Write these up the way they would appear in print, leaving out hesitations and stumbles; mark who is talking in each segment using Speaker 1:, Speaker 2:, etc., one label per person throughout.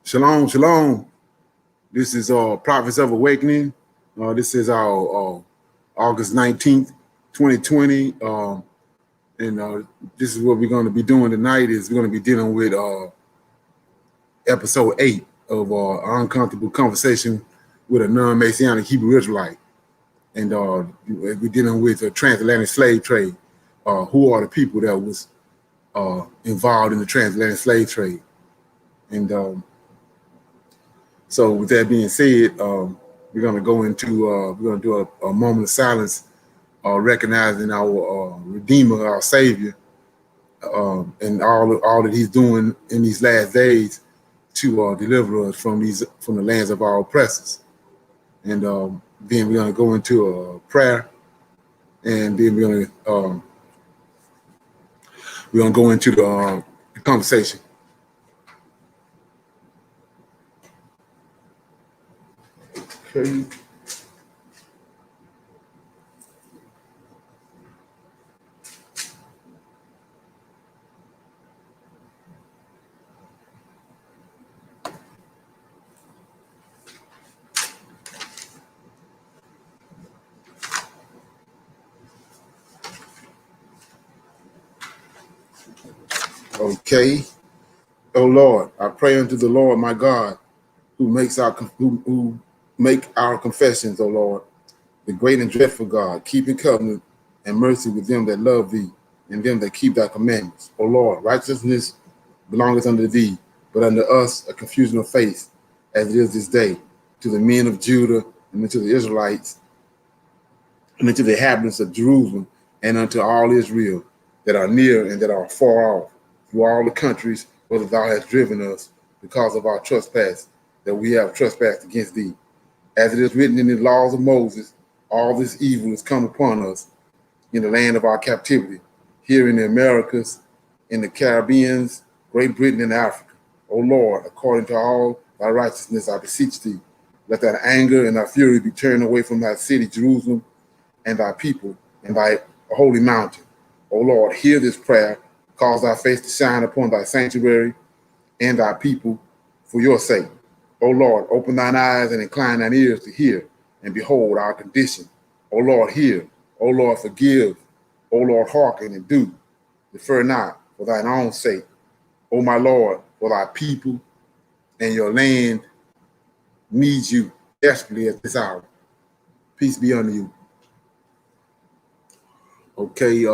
Speaker 1: Shalom, shalom. This is Prophets of Awakening. This is our August 19th, 2020. And this is what we're going to be doing tonight is we're going to be dealing with episode 8 of our Uncomfortable Conversation with a Non-Messianic Hebrew Israelite. And we're dealing with the transatlantic slave trade. Who are the people that was involved in the transatlantic slave trade? And so with that being said, we're going to go into, we're going to do a moment of silence, recognizing our Redeemer, our Savior, and all that he's doing in these last days to deliver us from the lands of our oppressors. And then we're going to go into a prayer, and then we're going to go into the conversation. Okay. Okay. Oh Lord, I pray unto the Lord my God, who make our confessions, O Lord, the great and dreadful God, keeping covenant and mercy with them that love thee, and them that keep thy commandments. O Lord, righteousness belongeth unto thee, but unto us a confusion of faith, as it is this day, to the men of Judah, and unto the Israelites, and unto the inhabitants of Jerusalem, and unto all Israel that are near and that are far off, through all the countries whither thou hast driven us, because of our trespass, that we have trespassed against thee. As it is written in the laws of Moses, all this evil is come upon us in the land of our captivity, here in the Americas, in the Caribbean, Great Britain, and Africa. O Lord, according to all thy righteousness, I beseech thee, let thy anger and thy fury be turned away from thy city, Jerusalem, and thy people, and thy holy mountain. O Lord, hear this prayer, cause thy face to shine upon thy sanctuary and thy people for your sake. O Lord, open thine eyes and incline thine ears to hear, and behold our condition. O Lord, hear. O Lord, forgive. O Lord, hearken and do. Defer not for thine own sake. O my Lord, for thy people and your land needs you desperately at this hour. Peace be unto you. Okay,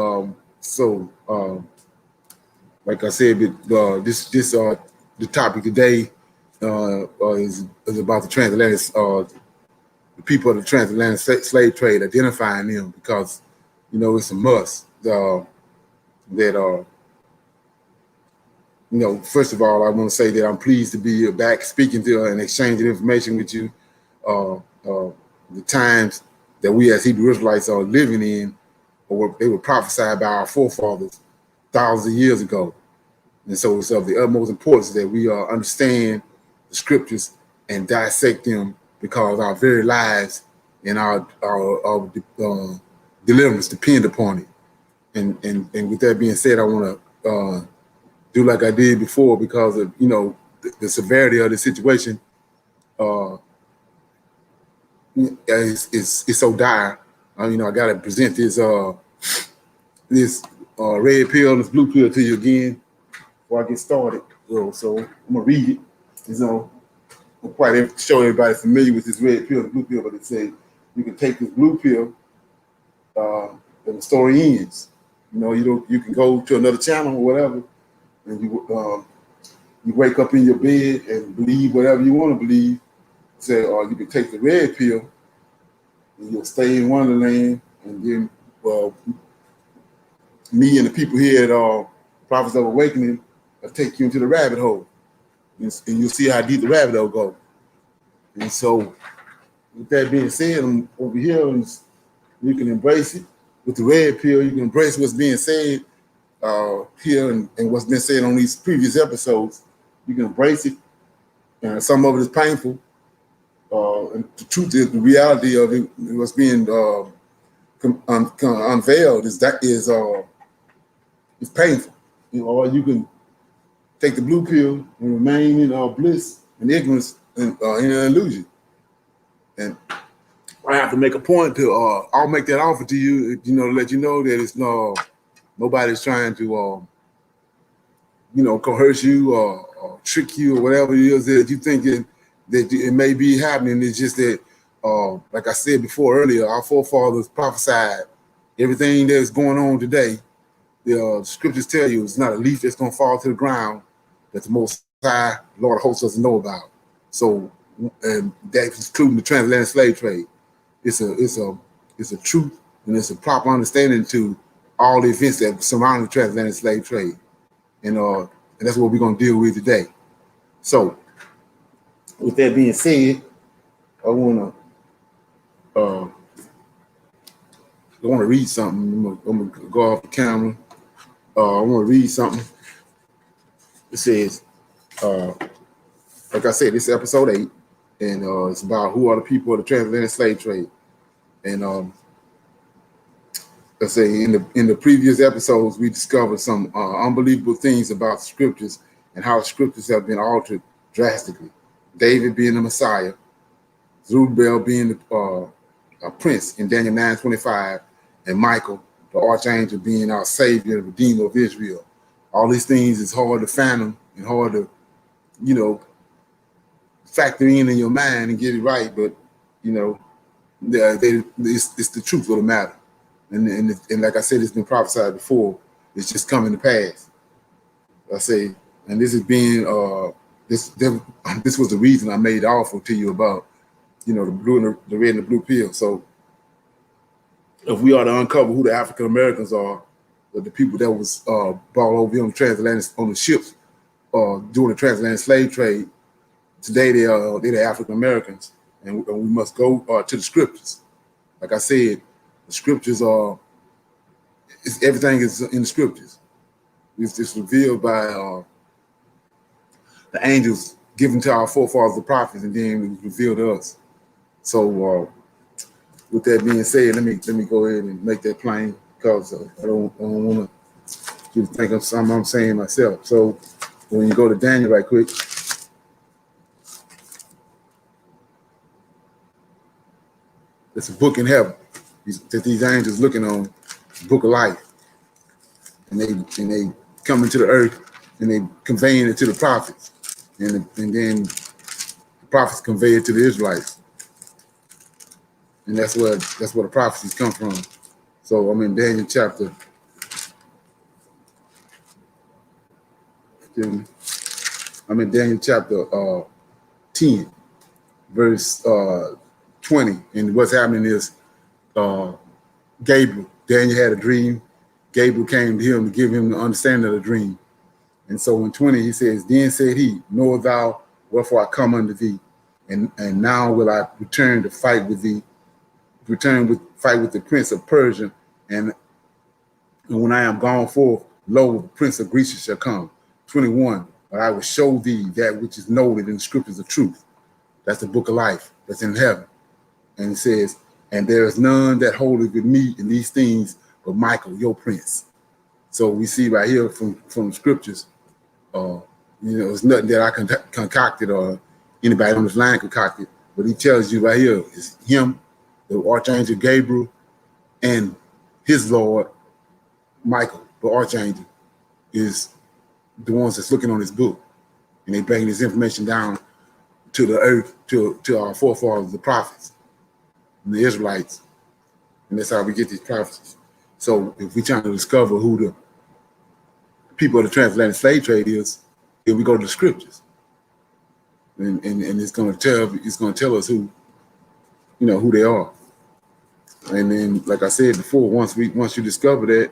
Speaker 1: like I said, the topic today is about the transatlantic, the people of the transatlantic slave trade, identifying them, because it's a must that first of all, I want to say that I'm pleased to be back speaking to and exchanging information with you. The times that we as Hebrew Israelites are living in, or they were prophesied by our forefathers thousands of years ago. And so it's of the utmost importance that we understand the scriptures and dissect them, because our very lives and our deliverance depend upon it. And with that being said, I want to do like I did before, because of the severity of the situation is so dire. I got to present this red pill, this blue pill to you again before I get started. So I'm gonna read it. I'm quite sure everybody's familiar with this red pill and blue pill, but it says you can take this blue pill, and the story ends. You can go to another channel or whatever, and you wake up in your bed and believe whatever you want to believe. Say, or you can take the red pill and you'll stay in Wonderland, and then me and the people here at Prophets of Awakening will take you into the rabbit hole, and you'll see how deep the rabbit hole goes. And so, with that being said, I'm over here, and you can embrace it. With the red pill, you can embrace what's being said here and what's been said on these previous episodes. You can embrace it, and some of it is painful. And the truth is, the reality of it, what's being unveiled is painful. Or you can take the blue pill and remain in bliss and ignorance and in an illusion. And I have to make a point to I'll make that offer to you, to let you know that it's nobody's trying to coerce you or trick you or whatever it is that you think that it may be happening. It's just that like I said before earlier, our forefathers prophesied everything that's going on today. The scriptures tell you it's not a leaf that's going to fall to the ground that the Most High Lord of Hosts doesn't know about. So, and that's including the transatlantic slave trade. It's a truth and it's a proper understanding to all the events that surround the transatlantic slave trade, and that's what we're going to deal with today. So, with that being said, I want to read something. I'm gonna go off the camera. I want to read something. It says, like I said, this is episode 8, and it's about who are the people of the transatlantic slave trade. And let's say in the previous episodes, we discovered some unbelievable things about the scriptures and how the scriptures have been altered drastically. David being the Messiah, Zerubbabel being a prince in Daniel 9:25, and Michael, the archangel, being our savior, the redeemer of Israel. All these things is hard to fathom and hard to, factor in your mind and get it right. But, it's the truth of the matter. And like I said, it's been prophesied before. It's just coming to pass. I say, and this is being this was the reason I made the offer to you about, the blue and the red and the blue pill. So if we are to uncover who the African Americans are, the people that was brought over on the transatlantic on the ships during the transatlantic slave trade, today they're the African Americans, and we must go to the scriptures. Like I said, the scriptures everything is in the scriptures. It's revealed by the angels given to our forefathers, the prophets, and then it was revealed to us. So with that being said, let me go ahead and make that plain, because I don't want to think of something I'm saying myself. So when you go to Daniel right quick, it's a book in heaven that these angels looking on, the book of life, and they come into the earth and they conveying it to the prophets, and then the prophets convey it to the Israelites, and that's where the prophecies come from. So I'm in Daniel chapter. I'm in Daniel chapter 10, verse 20, and what's happening is Gabriel. Daniel had a dream. Gabriel came to him to give him the understanding of the dream. And so in 20, he says, "Then said he, Know thou wherefore I come unto thee, and now will I return to fight with thee, fight with the prince of Persia, and when I am gone forth, lo, the prince of Greece shall come." 21, "But I will show thee that which is noted in the scriptures of truth." That's the book of life that's in heaven. And it says, "And there is none that holdeth with me in these things but Michael, your prince." So we see right here from the scriptures, it's nothing that I concocted or anybody on this line concocted, but he tells you right here, it's him, the archangel Gabriel, and his Lord, Michael, the archangel, is the ones that's looking on this book, and they bring this information down to the earth, to our forefathers, the prophets, and the Israelites, and that's how we get these prophecies. So if we're trying to discover who the people of the transatlantic slave trade is, then we go to the scriptures, and it's going to tell us who they are. And then, like I said before, once you discover that,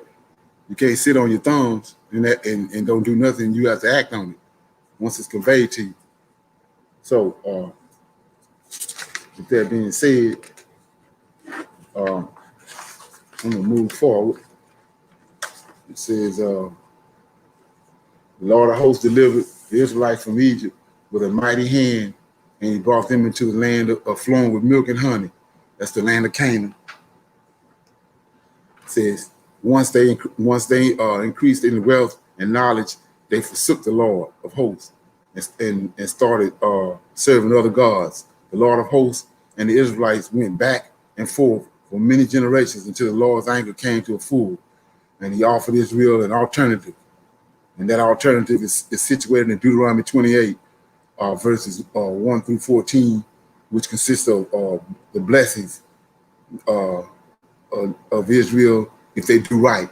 Speaker 1: you can't sit on your thumbs and don't do nothing. You have to act on it once it's conveyed to you. So with that being said, I'm gonna move forward. It says, "The Lord of hosts delivered the Israelites from Egypt with a mighty hand, and he brought them into the land of flowing with milk and honey." That's the land of Canaan. It says, once they increased in wealth and knowledge, they forsook the Lord of hosts and started serving other gods. The Lord of hosts and the Israelites went back and forth for many generations until the Lord's anger came to a full, and he offered Israel an alternative. And that alternative is situated in Deuteronomy 28, verses 1 through 14, which consists of the blessings of Israel if they do right.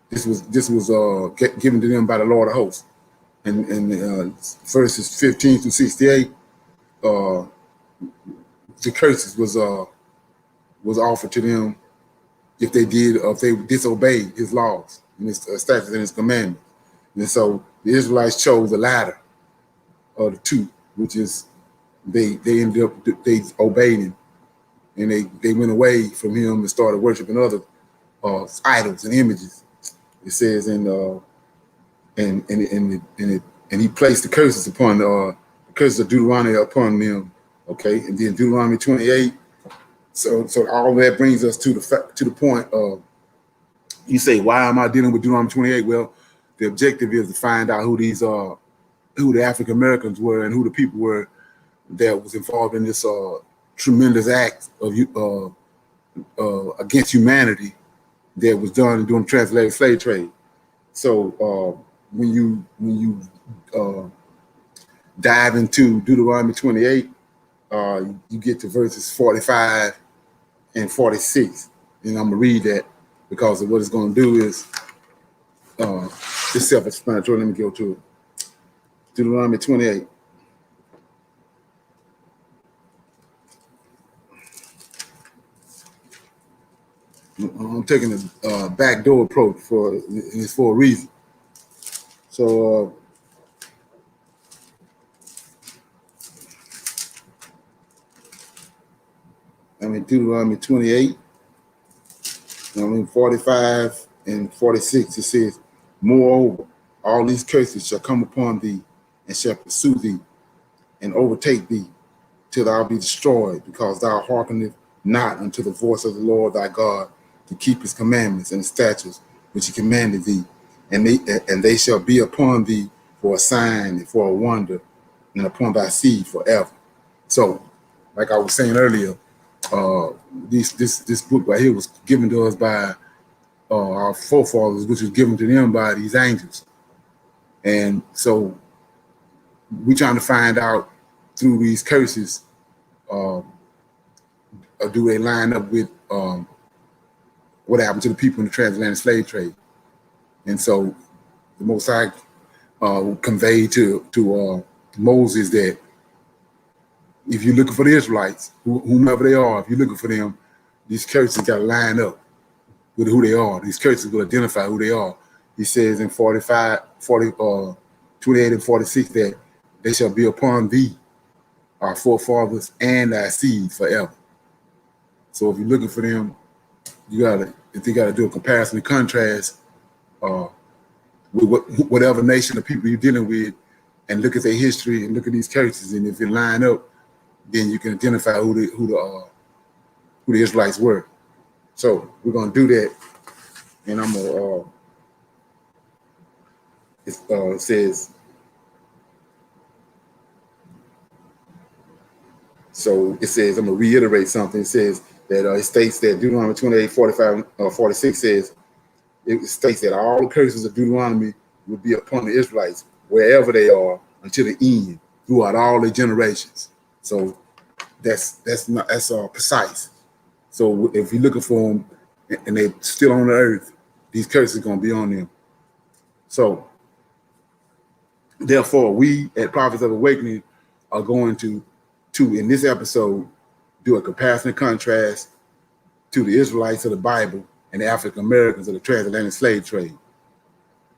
Speaker 1: This was given to them by the Lord of hosts. And verses 15 through 68, the curses was offered to them if they disobeyed his laws and his statutes and his commandments. And so the Israelites chose the latter of the two, which is they ended up they obeyed him, and they went away from him and started worshiping other idols and images. It says and he placed the curses upon the curses of Deuteronomy upon them. Okay, and then Deuteronomy 28. So all that brings us to the point of, you say, why am I dealing with Deuteronomy 28? Well, the objective is to find out who the African Americans were and who the people were that was involved in this tremendous act of against humanity that was done during the transatlantic slave trade. So when you dive into Deuteronomy 28, you get to verses 45 and 46, and I'm gonna read that because of what it's going to do is it's self-explanatory. Let me go to it. Deuteronomy 28. I'm taking a backdoor approach it's for a reason. So Deuteronomy 28, 45 and 46, it says, moreover, all these curses shall come upon thee and shall pursue thee and overtake thee till thou be destroyed, because thou hearkenest not unto the voice of the Lord thy God to keep his commandments and his statutes which he commanded thee, and they shall be upon thee for a sign and for a wonder, and upon thy seed forever. So, like I was saying earlier, this book right here was given to us by our forefathers, which was given to them by these angels. And so we're trying to find out through these curses, do they line up with what happened to the people in the transatlantic slave trade? And so the Most High conveyed to Moses that if you're looking for the Israelites, whomever they are, if you're looking for them, these curses got to line up with who they are. These curses will identify who they are. He says in 28 and 46 that they shall be upon thee, our forefathers, and thy seed forever. So if you're looking for them, you gotta do a comparison and contrast with whatever nation of people you're dealing with, and look at their history and look at these curses, and if it line up, then you can identify who the Israelites were. So we're gonna do that, and I'm gonna. It says. So it says, I'm gonna reiterate something. It says that it states that Deuteronomy 28, 45, 46 says, it states that all the curses of Deuteronomy will be upon the Israelites wherever they are until the end, throughout all their generations. So that's precise. So if you're looking for them and they're still on the earth, these curses are gonna be on them. So therefore, we at Prophets of Awakening are going to in this episode do a comparison and contrast to the Israelites of the Bible and the African Americans of the transatlantic slave trade,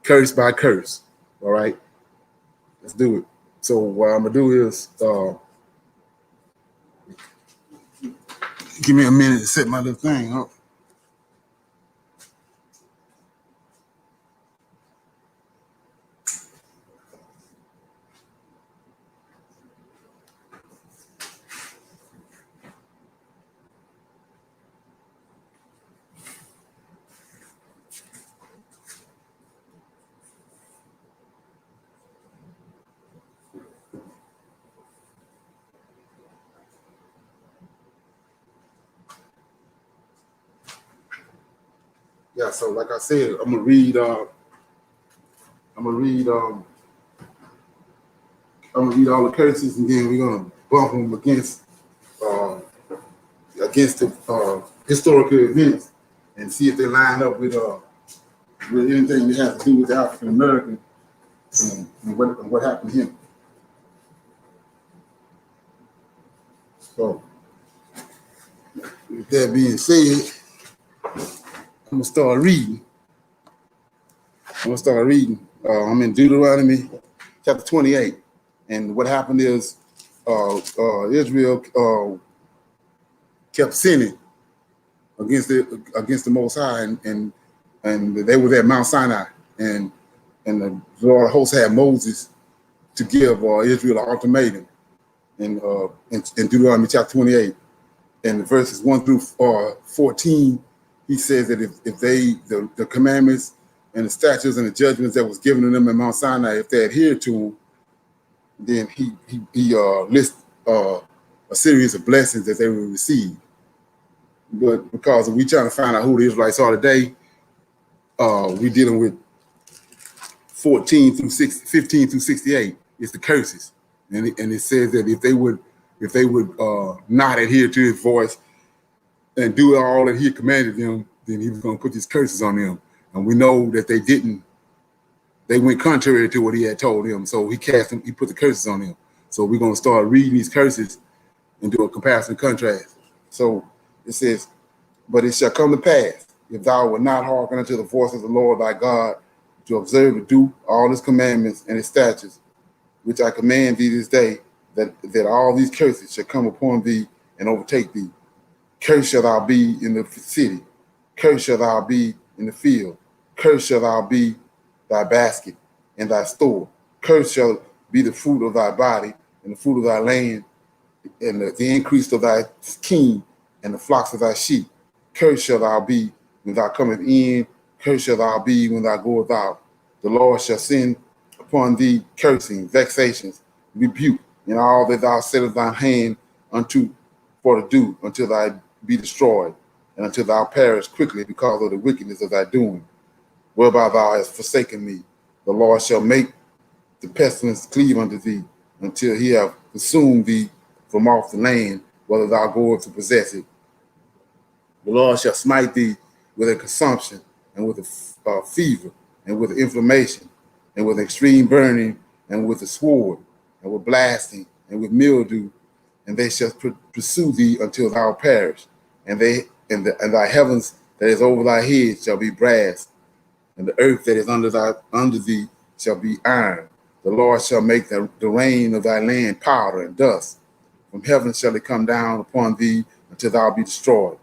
Speaker 1: curse by curse. All right, let's do it. So what I'm gonna do is give me a minute to set my little thing up. Yeah, so like I said, I'm gonna read all the curses, and then we're gonna bump them uh, against the historical events and see if they line up with anything that has to do with the African American and what happened to him. So, with that being said, I'm gonna start reading. I'm in Deuteronomy chapter 28, and what happened is Israel kept sinning against the Most High, and they were at Mount Sinai, and the Lord of hosts had Moses to give Israel an ultimatum in Deuteronomy chapter 28, and verses 1 through 14. He says that if the commandments and the statutes and the judgments that was given to them in Mount Sinai, if they adhere to them, then he lists a series of blessings that they will receive. But because we trying to find out who the Israelites are today, we're dealing with 15 through 68. It's the curses, and it says that if they would not adhere to his voice and do all that he commanded them, then he was going to put these curses on them. And we know that they didn't. They went contrary to what he had told them, so he put the curses on them. So we're going to start reading these curses and do a comparison and contrast. So it says, but it shall come to pass, if thou wilt not hearken unto the voice of the Lord thy God, to observe to do all his commandments and his statutes, which I command thee this day, that all these curses shall come upon thee and overtake thee. Cursed shall thou be in the city, cursed shall thou be in the field, cursed shall thou be thy basket and thy store, cursed shall be the fruit of thy body and the fruit of thy land, and the increase of thy king and the flocks of thy sheep. Cursed shall thou be when thou comest in, cursed shall thou be when thou goest out. The Lord shall send upon thee cursing, vexations, rebuke, and all that thou settest thine hand unto for to do, until thou be destroyed, and until thou perish quickly because of the wickedness of thy doing, whereby thou hast forsaken me. The Lord shall make the pestilence cleave unto thee, until he have consumed thee from off the land, whether thou goest to possess it. The Lord shall smite thee with a consumption, and with a fever, and with inflammation, and with extreme burning, and with a sword, and with blasting, and with mildew, and they shall pursue thee until thou perish. And thy heavens that is over thy head shall be brass, and the earth that is under thee shall be iron. The Lord shall make the rain of thy land powder and dust. From heaven shall it come down upon thee until thou be destroyed.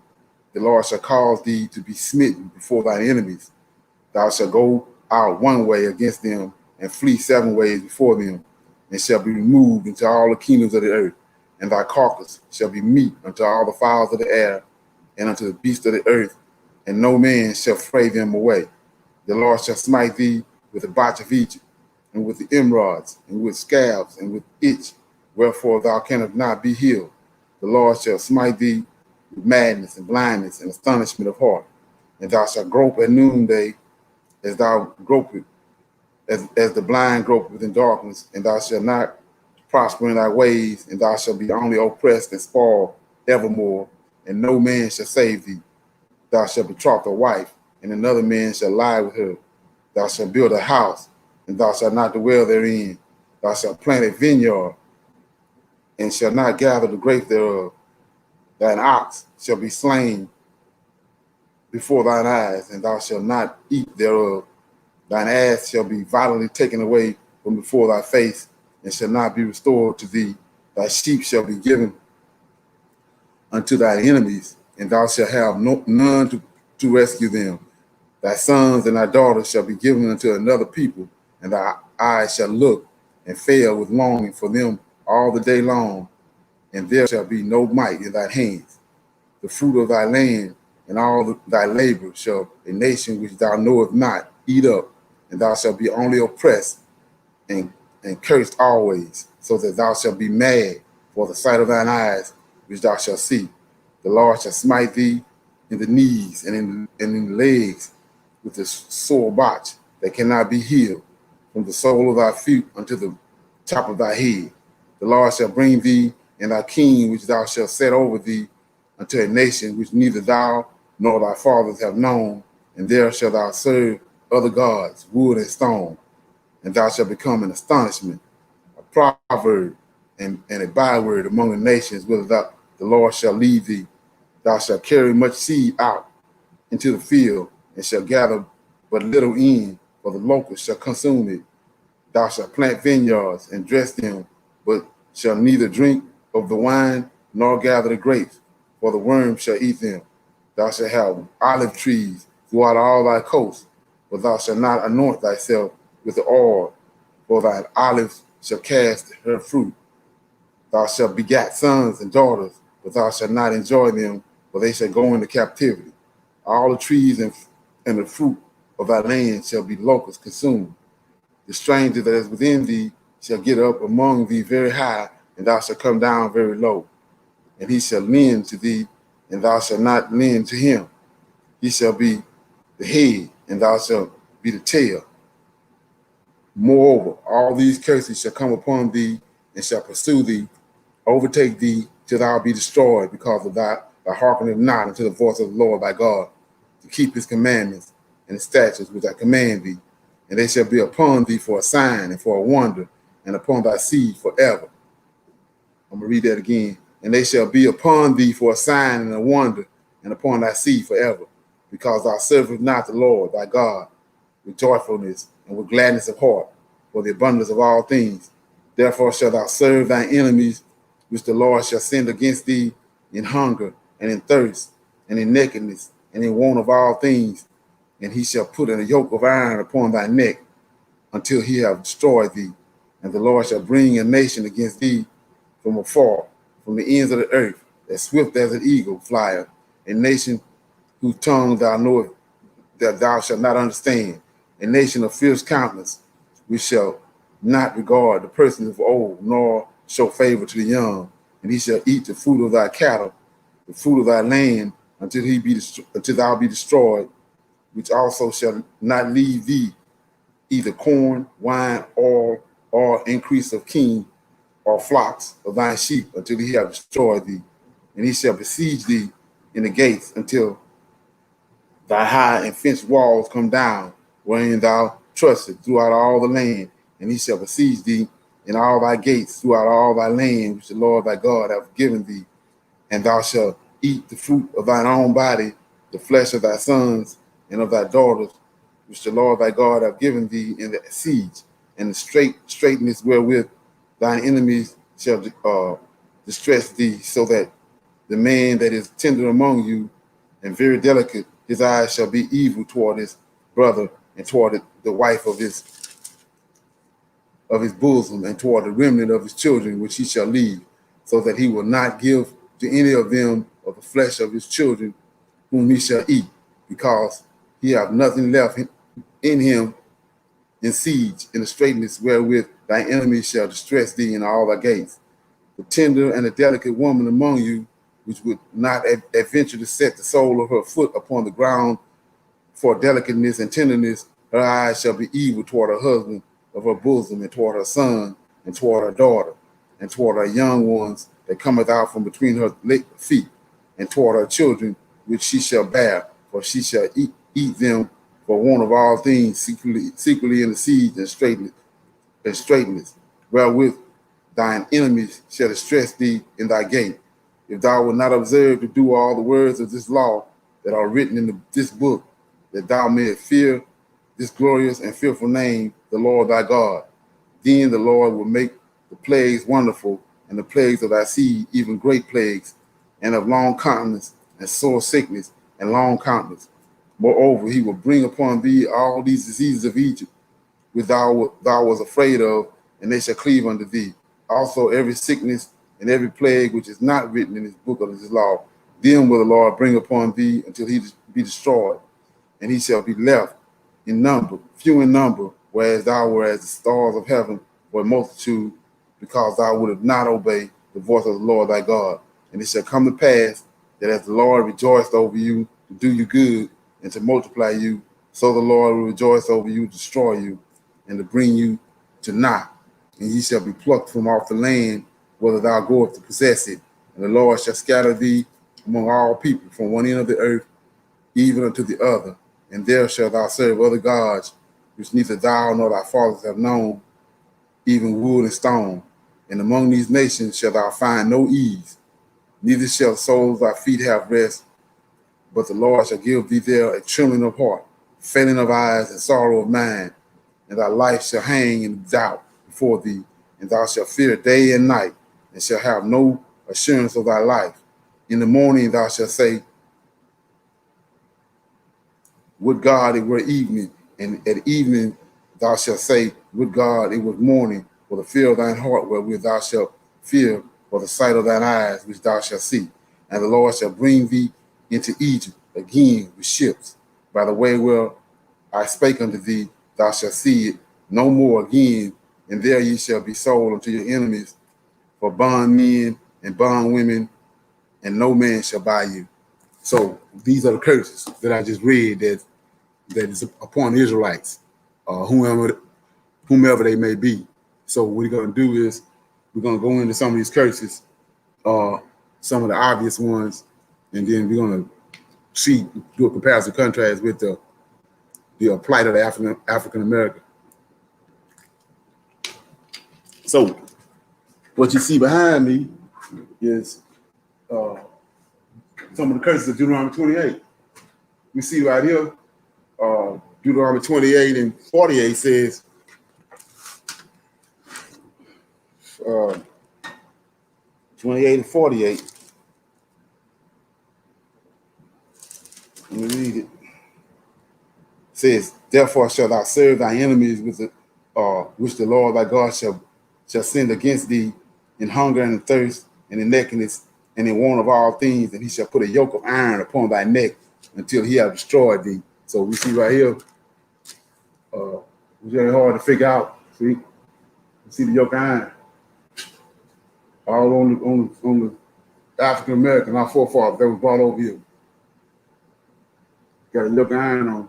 Speaker 1: The Lord shall cause thee to be smitten before thine enemies. Thou shalt go out one way against them, and flee 7 ways before them, and shall be removed into all the kingdoms of the earth. And thy carcass shall be meat unto all the fowls of the air, and unto the beasts of the earth, and no man shall fray them away. The Lord shall smite thee with the botch of Egypt, and with the emerods, and with scabs, and with itch, wherefore thou canst not be healed. The Lord shall smite thee with madness and blindness and astonishment of heart. And thou shalt grope at noonday, as thou gropest, as the blind gropeth in darkness, and thou shalt not prosper in thy ways, and thou shalt be only oppressed and spoiled evermore, and no man shall save thee. Thou shalt betroth a wife, and another man shall lie with her. Thou shalt build a house, and thou shalt not dwell therein. Thou shalt plant a vineyard, and shalt not gather the grapes thereof. Thine ox shall be slain before thine eyes, and thou shalt not eat thereof. Thine ass shall be violently taken away from before thy face, and shall not be restored to thee. Thy sheep shall be given unto thy enemies, and thou shalt have none to rescue them. Thy sons and thy daughters shall be given unto another people, and thy eyes shall look and fail with longing for them all the day long, and there shall be no might in thy hands. The fruit of thy land and all thy labor shall a nation which thou knowest not eat up, and thou shalt be only oppressed and cursed always, so that thou shalt be mad for the sight of thine eyes, which thou shalt see. The Lord shall smite thee in the knees and in the legs, with the sore botch that cannot be healed, from the sole of thy feet unto the top of thy head. The Lord shall bring thee and thy king, which thou shalt set over thee, unto a nation which neither thou nor thy fathers have known, and there shalt thou serve other gods, wood and stone, and thou shalt become an astonishment, a proverb, and a byword among the nations, whither the Lord shall lead thee. Thou shalt carry much seed out into the field, and shall gather but little in, for the locust shall consume it. Thou shalt plant vineyards and dress them, but shall neither drink of the wine nor gather the grapes, for the worm shall eat them. Thou shalt have olive trees throughout all thy coasts, but thou shalt not anoint thyself with the oil, for thine olives shall cast her fruit. Thou shalt begat sons and daughters, but thou shalt not enjoy them, for they shall go into captivity. All the trees and the fruit of thy land shall be locusts consumed. The stranger that is within thee shall get up among thee very high, and thou shalt come down very low. And he shall lend to thee, and thou shalt not lend to him. He shall be the head, and thou shalt be the tail. Moreover, all these curses shall come upon thee, and shall pursue thee, overtake thee, till thou be destroyed, because of thy hearkening not unto the voice of the Lord thy God, to keep his commandments and his statutes which I command thee. And they shall be upon thee for a sign and for a wonder, and upon thy seed forever. I'm going to read that again. And they shall be upon thee for a sign and a wonder, and upon thy seed forever, because thou servest not the Lord thy God with joyfulness and with gladness of heart, for the abundance of all things. Therefore shalt thou serve thine enemies, which the Lord shall send against thee in hunger and in thirst and in nakedness and in want of all things. And he shall put a yoke of iron upon thy neck until he have destroyed thee. And the Lord shall bring a nation against thee from afar, from the ends of the earth, as swift as an eagle flieth, a nation whose tongue thou knowest that thou shalt not understand, a nation of fierce countenance, which shall not regard the persons of old, nor show favor to the young. And he shall eat the fruit of thy cattle, the fruit of thy land, until thou be destroyed, which also shall not leave thee either corn, wine, oil, or increase of king, or flocks of thy sheep, until he have destroyed thee. And he shall besiege thee in the gates until thy high and fenced walls come down, wherein thou trustest throughout all the land. And he shall besiege thee in all thy gates throughout all thy land, which the Lord thy God hath given thee. And thou shalt eat the fruit of thine own body, the flesh of thy sons and of thy daughters, which the Lord thy God hath given thee in the siege, and the straightness wherewith thine enemies shall distress thee, so that the man that is tender among you and very delicate, his eyes shall be evil toward his brother, and toward the wife of his bosom, and toward the remnant of his children, which he shall leave, so that he will not give to any of them of the flesh of his children, whom he shall eat, because he have nothing left in him in siege, in the straightness wherewith thy enemies shall distress thee in all thy gates. The tender and the delicate woman among you, which would not adventure to set the sole of her foot upon the ground for delicateness and tenderness, her eyes shall be evil toward her husband of her bosom, and toward her son, and toward her daughter, and toward her young ones that cometh out from between her feet, and toward her children which she shall bear, for she shall eat them for want of all things secretly in the siege and straightness, wherewith thine enemies shall distress thee in thy gate. If thou wilt not observe to do all the words of this law that are written in this book, that thou mayest fear this glorious and fearful name, the Lord thy God, then the Lord will make the plagues wonderful, and the plagues of thy seed even great plagues, and of long continence, and sore sickness, and long continence. Moreover, he will bring upon thee all these diseases of Egypt, which thou was afraid of, and they shall cleave unto thee. Also every sickness and every plague which is not written in this book of this law, them will the Lord bring upon thee until he be destroyed. And he shall be left in number, few in number, whereas thou were as the stars of heaven for a multitude, because thou wouldst not obey the voice of the Lord thy God. And it shall come to pass that as the Lord rejoiced over you to do you good and to multiply you, So the Lord will rejoice over you, destroy you, and to bring you to naught. And ye shall be plucked from off the land, whether thou goest to possess it. And the Lord shall scatter thee among all people, from one end of the earth even unto the other. And there shalt thou serve other gods, which neither thou nor thy fathers have known, even wood and stone. And among these nations shalt thou find no ease, neither shall the soles of thy feet have rest. But the Lord shall give thee there a trembling of heart, failing of eyes, and sorrow of mind. And thy life shall hang in doubt before thee, and thou shalt fear day and night, and shalt have no assurance of thy life. In the morning thou shalt say, would God it were evening, and at evening thou shalt say, would God it was morning, for the fear of thine heart wherewith thou shalt fear, for the sight of thine eyes which thou shalt see. And the Lord shall bring thee into Egypt again with ships, by the way where I spake unto thee, thou shalt see it no more again, and there ye shall be sold unto your enemies for bondmen and bondwomen, and no man shall buy you. So these are the curses that I just read that is upon the Israelites, whomever they may be. So what we're going to do is we're going to go into some of these curses, some of the obvious ones, and then we're going to do a comparison contrast with the plight of the African American. So what you see behind me is some of the curses of Deuteronomy 28. We see right here, Deuteronomy 28 and 48 says, 28 and 48. Let me read it. It says, therefore shalt thou serve thy enemies with which the Lord thy God shall send against thee in hunger and in thirst and in nakedness and in want of all things, and he shall put a yoke of iron upon thy neck until he have destroyed thee. So we see right here, it's very hard to figure out. See, you see the yoke of iron all on the African American, our forefathers that was brought over here. Got a yoke of iron on,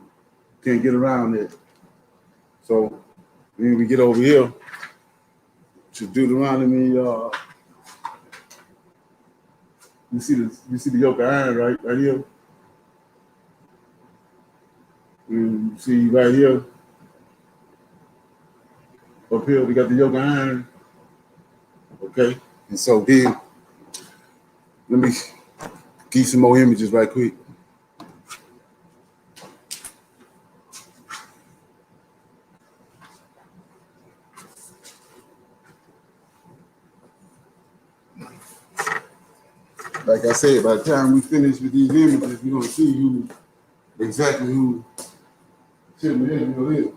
Speaker 1: can't get around it. So when we get over here to Deuteronomy, you see the yoke of iron right here. And you see right here, up here we got the yoke of iron. Okay, and so then let me give some more images right quick. Like I said, by the time we finish with these images, we're going to see exactly who Children of Israel is.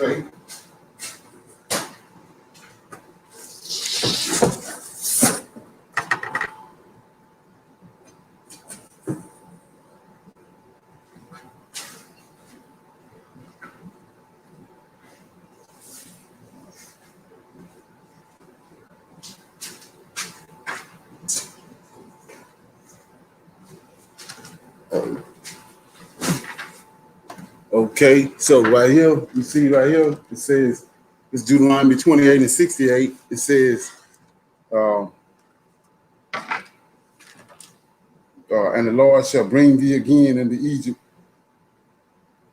Speaker 1: Okay. Okay, so right here, you see right here, it says, it's Deuteronomy 28 and 68. It says, and the Lord shall bring thee again into Egypt,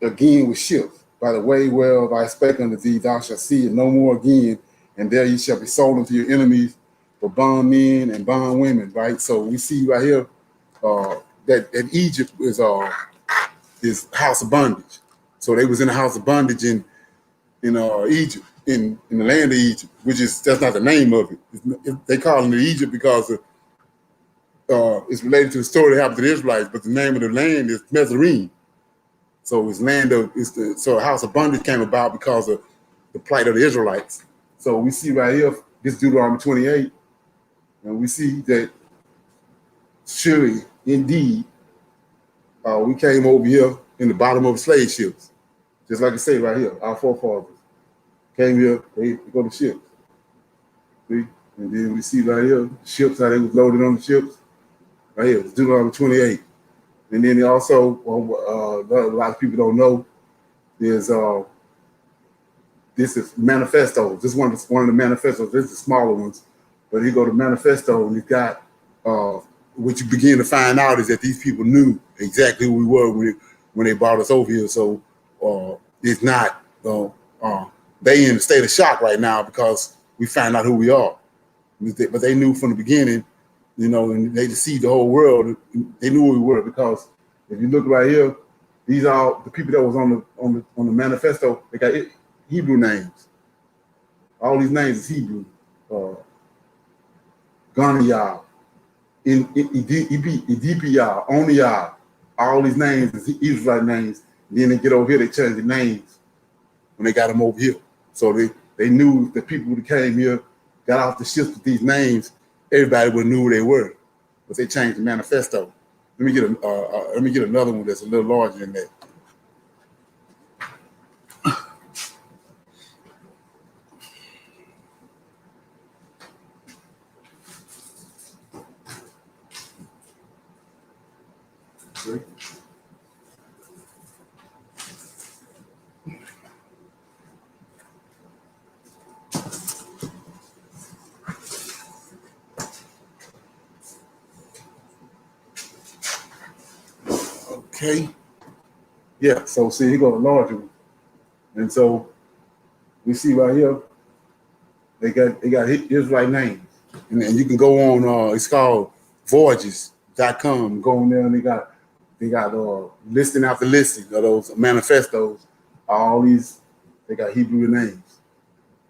Speaker 1: again with ships. By the way whereof I spake unto thee, thou shalt see it no more again, and there you shall be sold unto your enemies for bondmen and bondwomen, right? So we see right here that Egypt is house of bondage. So they was in the house of bondage in Egypt, in the land of Egypt, that's not the name of it. They call it Egypt because it's related to the story that happened to the Israelites, but the name of the land is Mizraim. So so a house of bondage came about because of the plight of the Israelites. So we see right here, this Deuteronomy 28, and we see that surely, indeed, we came over here in the bottom of slave ships. Just like I say right here, our forefathers came here, they go to ships. See? And then we see right here, ships, how they was loaded on the ships. Right here, it's Deuteronomy 28. And then also, a lot of people don't know, there's this is manifestos. This is one of the manifestos. This is the smaller ones. But you go to manifesto and you got what you begin to find out is that these people knew exactly who we were when they brought us over here. So it's not they in a state of shock right now because we found out who we are. But they knew from the beginning, you know, and they deceived the whole world. They knew who we were because if you look right here, these are the people that was on the manifesto. They got Hebrew names. All these names is Hebrew. Ghana, Edipia, Onia, all these names is Israelite names. And then they get over here, they change the names when they got them over here. So they knew the people who came here, got off the ships with these names, everybody would knew who they were. But they changed the manifesto. Let me get another one that's a little larger than that. Okay. Yeah, so see, he got a larger one. And so we see right here, they got Israelite names. And you can go on, it's called voyages.com. Go on there and they got listing after listing of those manifestos. All these, they got Hebrew names.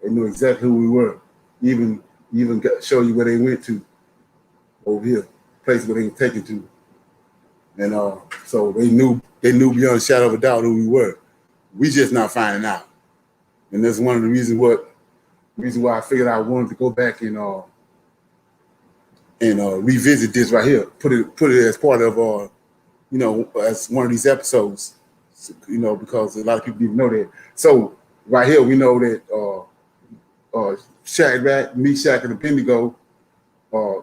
Speaker 1: They knew exactly who we were. Even show you where they went to over here, place where they were taken to. And so they knew beyond a shadow of a doubt who we were. We just not finding out. And that's one of the reasons why I figured I wanted to go back and revisit this right here. Put it as part of you know, as one of these episodes, you know, because a lot of people didn't know that. So right here we know that Shadrach, Meshach, and Abednego,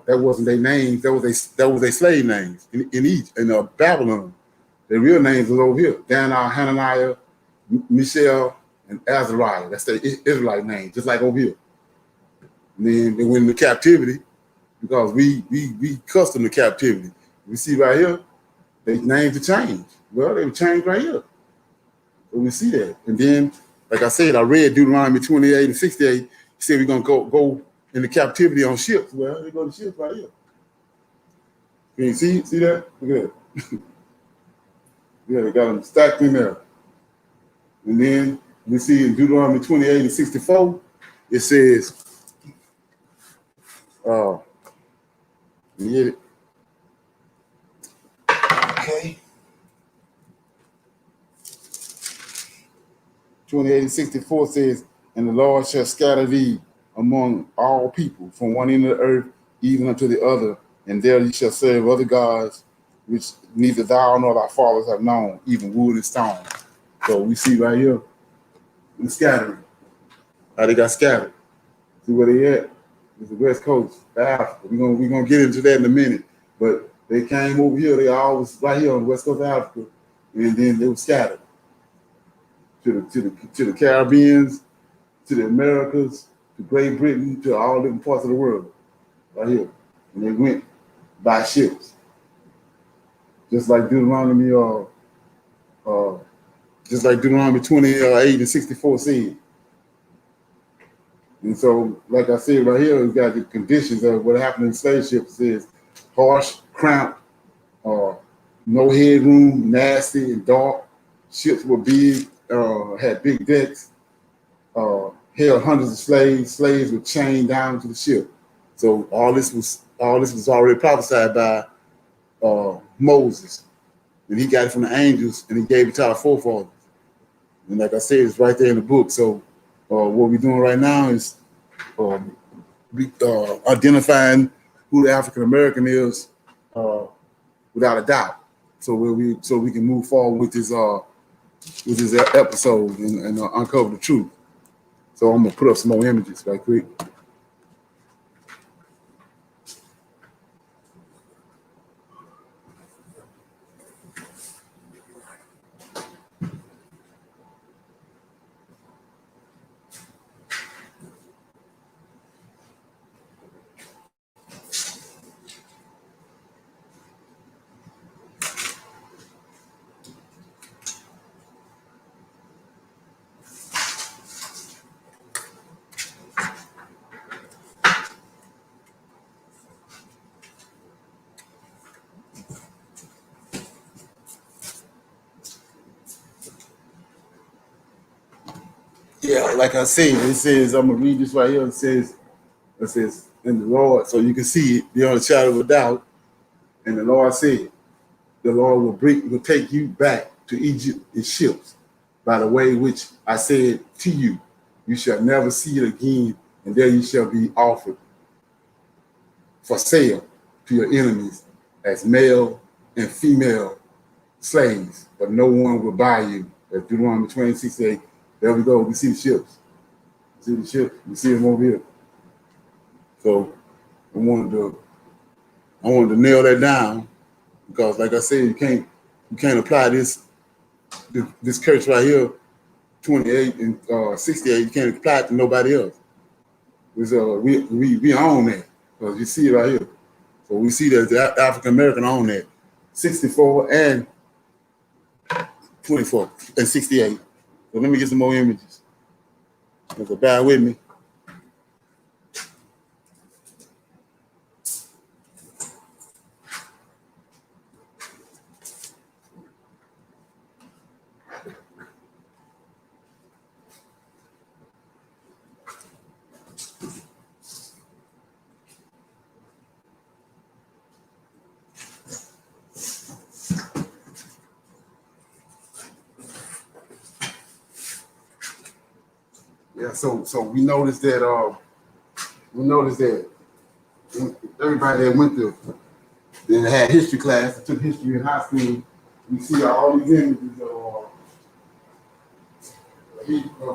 Speaker 1: that wasn't their names. That was their slave names in Egypt, in Babylon. Their real names was over here: Daniel, Hananiah, Mishael, and Azariah. That's their Israelite name, just like over here. And then they went into captivity because we accustomed to captivity. We see right here, their names are changed. Well, they were changed right here. So we see that. And then, like I said, I read Deuteronomy 28 and 68. He said we're gonna go into captivity on ships. Well, they go to ships right here. Can you see that? Look at that. Yeah, they got them stacked in there. And then we see in Deuteronomy 28 and 64, it says, you get it? Okay. 28 and 64 says, and the Lord shall scatter thee among all people from one end of the earth even unto the other, and there you shall serve other gods which neither thou nor thy fathers have known, even wood and stone. So we see right here the scattering. How they got scattered. See where they at? It's the West Coast, Africa. We're gonna get into that in a minute. But they came over here, they always right here on the West Coast of Africa, and then they were scattered to the Caribbeans, to the Americas, to Great Britain, to all different parts of the world, right here. And they went by ships. Just like Deuteronomy 28 and 64 said. And so, like I said right here, we got the conditions of what happened in slave ships. It says harsh, cramped, no headroom, nasty and dark. Ships were big, had big decks, held hundreds of slaves. Slaves were chained down to the ship. So all this was already prophesied by Moses. And he got it from the angels and he gave it to our forefathers. And like I said, it's right there in the book. So what we're doing right now is identifying who the African American is without a doubt. So we can move forward with this with this episode and uncover the truth. So I'm gonna put up some more images right quick. Yeah, like I said, it says, I'm gonna read this right here. It says, in the Lord, so you can see it beyond a shadow of a doubt. And the Lord said, the Lord will take you back to Egypt in ships by the way which I said to you, you shall never see it again, and there you shall be offered for sale to your enemies as male and female slaves, but no one will buy you. That's Deuteronomy 26:8. There we go. We see the ships. See the ships. We see them over here. So I wanted to nail that down because, like I said, you can't apply this curse right here, 28 and 68. You can't apply it to nobody else. We own that because you see it right here. So we see that the African American own that 64 and 24 and 68. So let me get some more images. So bear with me. Yeah, so we noticed that everybody that went to that had history class, that took history in high school, we see all these images of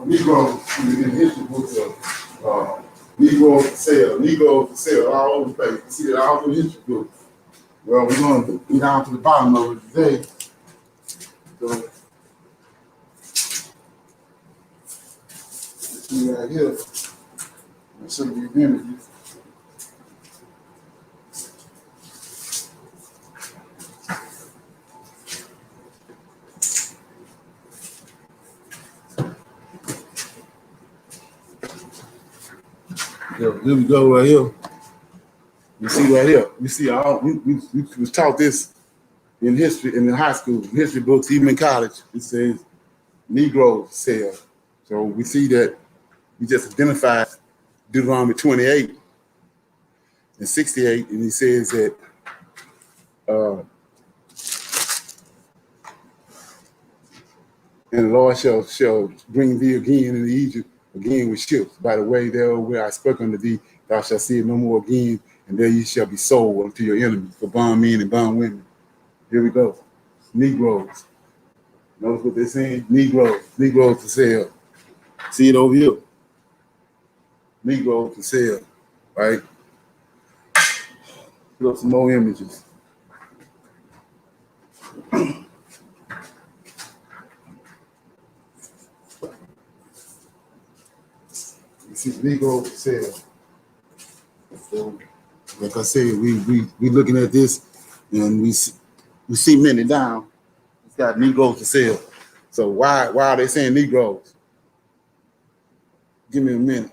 Speaker 1: Negroes in the history books of Negroes for sale all over the place. We see it all through the history books. Well, we're going to get down to the bottom of it today. So, see right here. I'll show you the images. Here we go right here. You see right here. We see all we was taught this in history in the high school, history books, even in college. It says Negroes sell. So we see that we just identified Deuteronomy 28 and 68, and he says that and the Lord shall bring thee again into Egypt, again with ships. By the way, there where I spoke unto thee, thou shalt see it no more again, and there you shall be sold unto your enemies for bondmen and bondwomen. Here we go. Negroes. Notice what they're saying? Negroes to sell. See it over here. Negroes to sell, right? Put up some more images. You see Negroes to sell. So, like I said, we looking at this and we cementing it down. It's got Negroes to sell. So why are they saying Negroes? Give me a minute.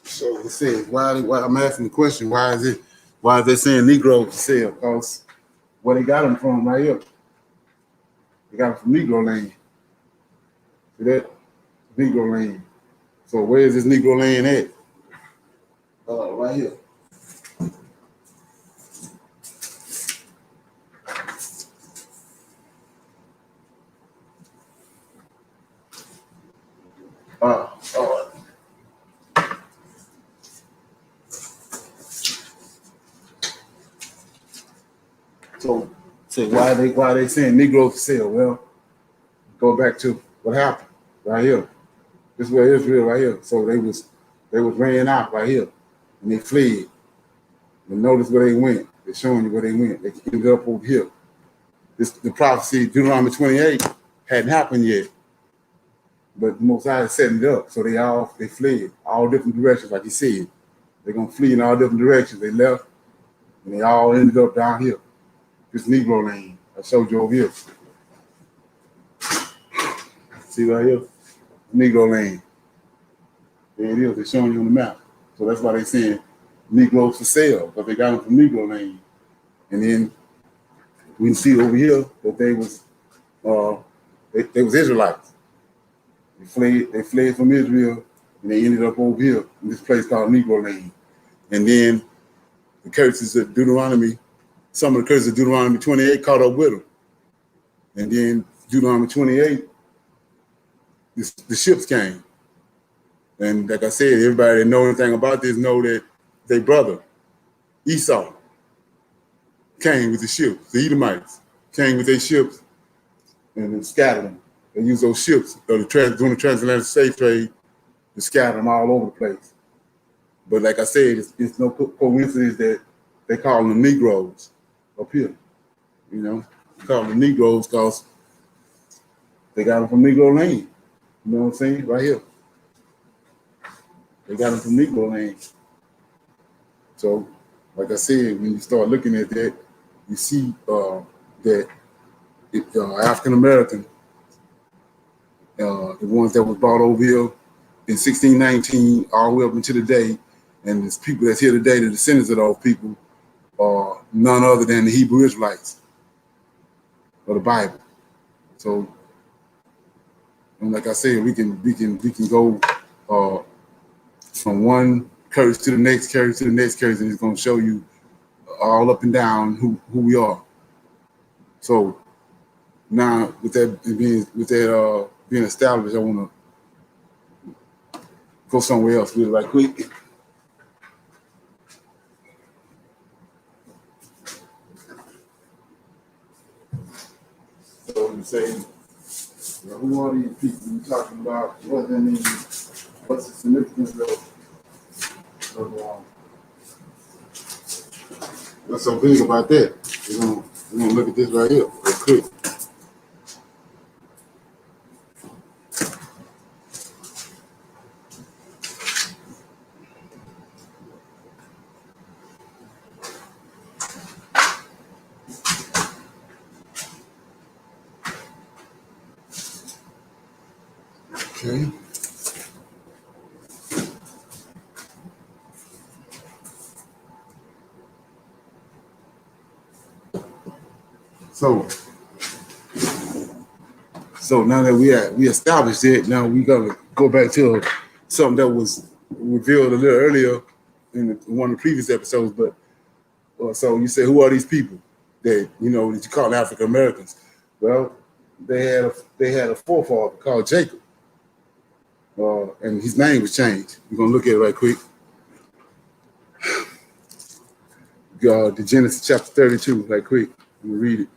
Speaker 1: So it says, why I'm asking the question, why is they saying Negroes to sell? Because where they got them from right here. They got them from Negro land. See that? Negro land. So where is this Negro land at? Right here. So why they saying Negroes for sale? Well, go back to what happened right here. This is where Israel right here. So they was ran out right here, and they fled. And notice where they went. They're showing you where they went. They ended up over here. The prophecy, Deuteronomy 28, hadn't happened yet, but the Most High setting it up. So they fled all different directions, like he said. They're gonna flee in all different directions. They left, and they all ended up down here. This Negro land I showed you over here. See right here, Negro land. There it is. They're showing you on the map. So that's why they're saying Negroes for sale, because they got them from Negro land. And then we can see over here that they was Israelites. They fled from Israel, and they ended up over here in this place called Negro land. And then the curses of Deuteronomy, some of the curses of Deuteronomy 28 caught up with them. And then Deuteronomy 28, the ships came. And like I said, everybody that know anything about this know that their brother, Esau, came with the ships. The Edomites came with their ships and then scattered them. They used those ships during the transatlantic slave trade to scatter them all over the place. But like I said, it's no coincidence that they call them Negroes up here. You know, they call them Negroes because they got them from Negro land. You know what I'm saying? Right here. They got them from Negro land. So, like I said, when you start looking at that, you see that African American, the ones that was brought over here in 1619 all the way up until today, and there's people that's here today, the descendants of those people are none other than the Hebrew Israelites of the Bible. So, and like I said, we can go from one curse to the next curse to the next curse, and it's going to show you all up and down who we are. So now with that being established, I want to go somewhere else really right quick. So you say, who are these people you're talking about? What's the significance of what's so big about that? We're gonna look at this right here real quick. Okay. So now that we established it, now we gotta go back to something that was revealed a little earlier in one of the previous episodes. But so you say, who are these people that that you call African Americans? Well, they had a forefather called Jacob, and his name was changed. We're gonna look at it right quick. The Genesis chapter 32, right quick. I'm gonna read it.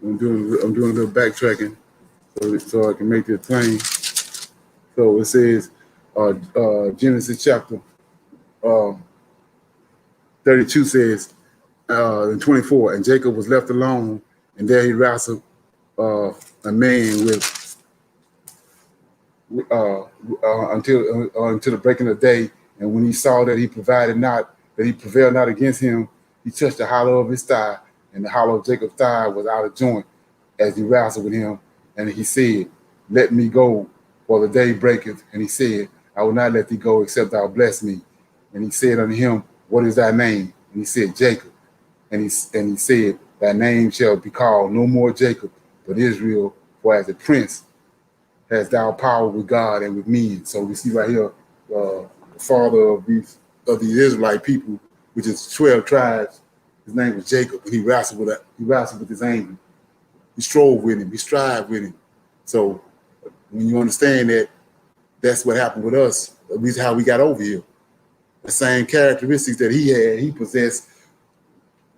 Speaker 1: I'm doing a little backtracking so I can make it plain. So it says, Genesis chapter 32 says, in 24, and Jacob was left alone, and there he wrestled a man until the breaking of day. And when he saw that he prevailed not against him, he touched the hollow of his thigh, and the hollow of Jacob's thigh was out of joint as he wrestled with him. And he said, let me go, for the day breaketh. And he said, I will not let thee go, except thou bless me. And he said unto him, what is thy name? And he said, Jacob. And he said, Thy name shall be called no more Jacob, but Israel, for as a prince has thou power with God and with men. So we see right here, the father of these Israelite people, which is 12 tribes. His name was Jacob, and he wrestled with his angel. He strove with him. He strived with him. So when you understand that, that's what happened with us. At least how we got over here. The same characteristics that he had, he possessed.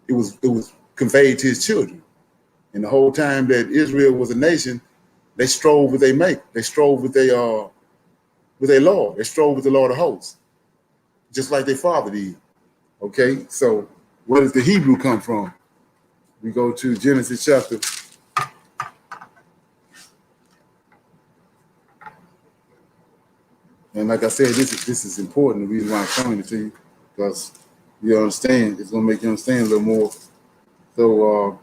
Speaker 1: It was conveyed to his children. And the whole time that Israel was a nation, they strove with their make. They strove with their Lord. They strove with the Lord of hosts, just like their father did. Okay, so where does the Hebrew come from? We go to Genesis chapter. And like I said, this is important. The reason why I'm showing it to you, because you understand, it's gonna make you understand a little more. So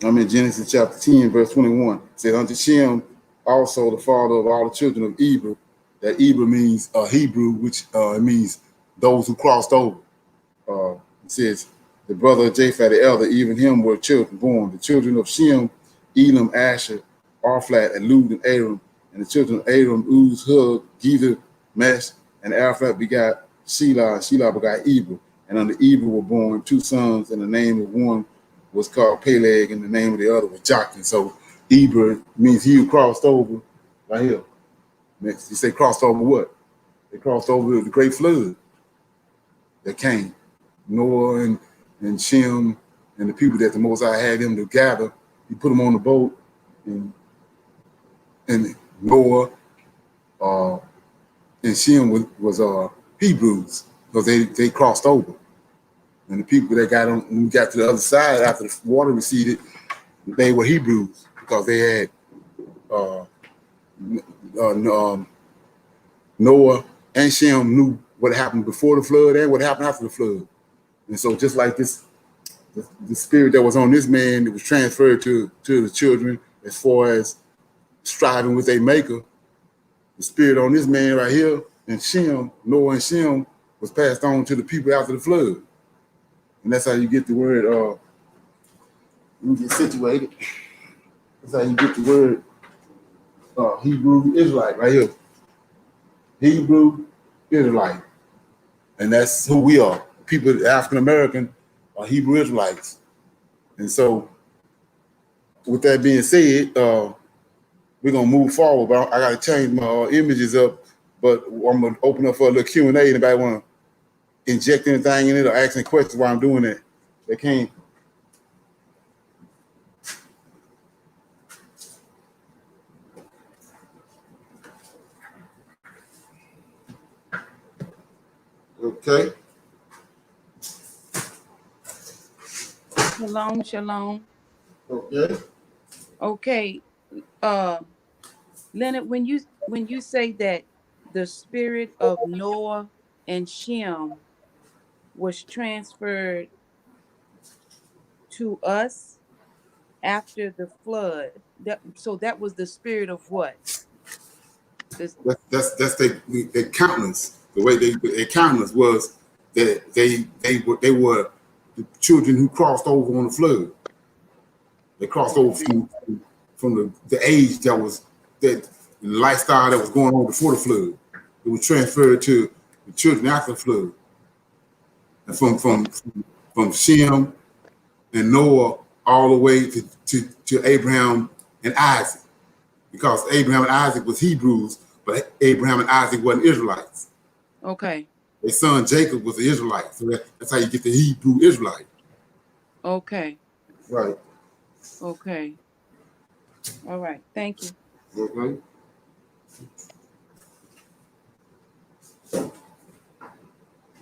Speaker 1: I'm in Genesis chapter 10, verse 21. It says, unto Shem also the father of all the children of Eber. That Eber means Hebrew, which means those who crossed over. It says, the brother of Japhet the elder, even him were children born. The children of Shem, Elam, Asher, Arphaxad, and Lud, and Aram. And the children of Aram, Uz, Hug, Gezer, Mesh, and Arphaxad begot Shelah, and Shelah begot Eber. And unto Eber were born 2 sons, and the name of one was called Peleg, and the name of the other was Joktan. So Eber means he who crossed over right here. Next, you say crossed over what? They crossed over the great flood that came. Noah and Shem and the people that the Most High had them to gather. He put them on the boat, and Noah and Shem was Hebrews, because they crossed over. And the people that got on, when we got to the other side after the water receded, they were Hebrews, because they had Noah and Shem knew what happened before the flood and what happened after the flood. And so just like this, the spirit that was on this man, it was transferred to the children as far as striving with their maker. The spirit on this man right here, and Shem, Noah and Shem, was passed on to the people after the flood. And that's how you get the word, you get situated. That's how you get the word Hebrew Israelite right here. Hebrew Israelite. And that's who we are. People, African American, are Hebrew Israelites. And so, with that being said, we're gonna move forward. But I gotta change my images up. But I'm gonna open up for a little Q&A. Anybody want to inject anything in it or ask any questions while I'm doing that? They can. Okay.
Speaker 2: Shalom, shalom.
Speaker 1: Okay.
Speaker 2: Okay, Leonard, when you say that the spirit of Noah and Shem was transferred to us after the flood, that was the spirit of what? This,
Speaker 1: That's their countenance. The way their countenance was that they were the children who crossed over on the flood. They crossed over from the age that lifestyle that was going on before the flood. It was transferred to the children after the flood. And from Shem and Noah all the way to Abraham and Isaac. Because Abraham and Isaac was Hebrews, but Abraham and Isaac wasn't Israelites.
Speaker 2: okay.
Speaker 1: Their son Jacob was an Israelite. So that's how you get the Hebrew Israelite.
Speaker 2: Okay.
Speaker 1: Right.
Speaker 2: Okay. All right. Thank you.
Speaker 1: Okay.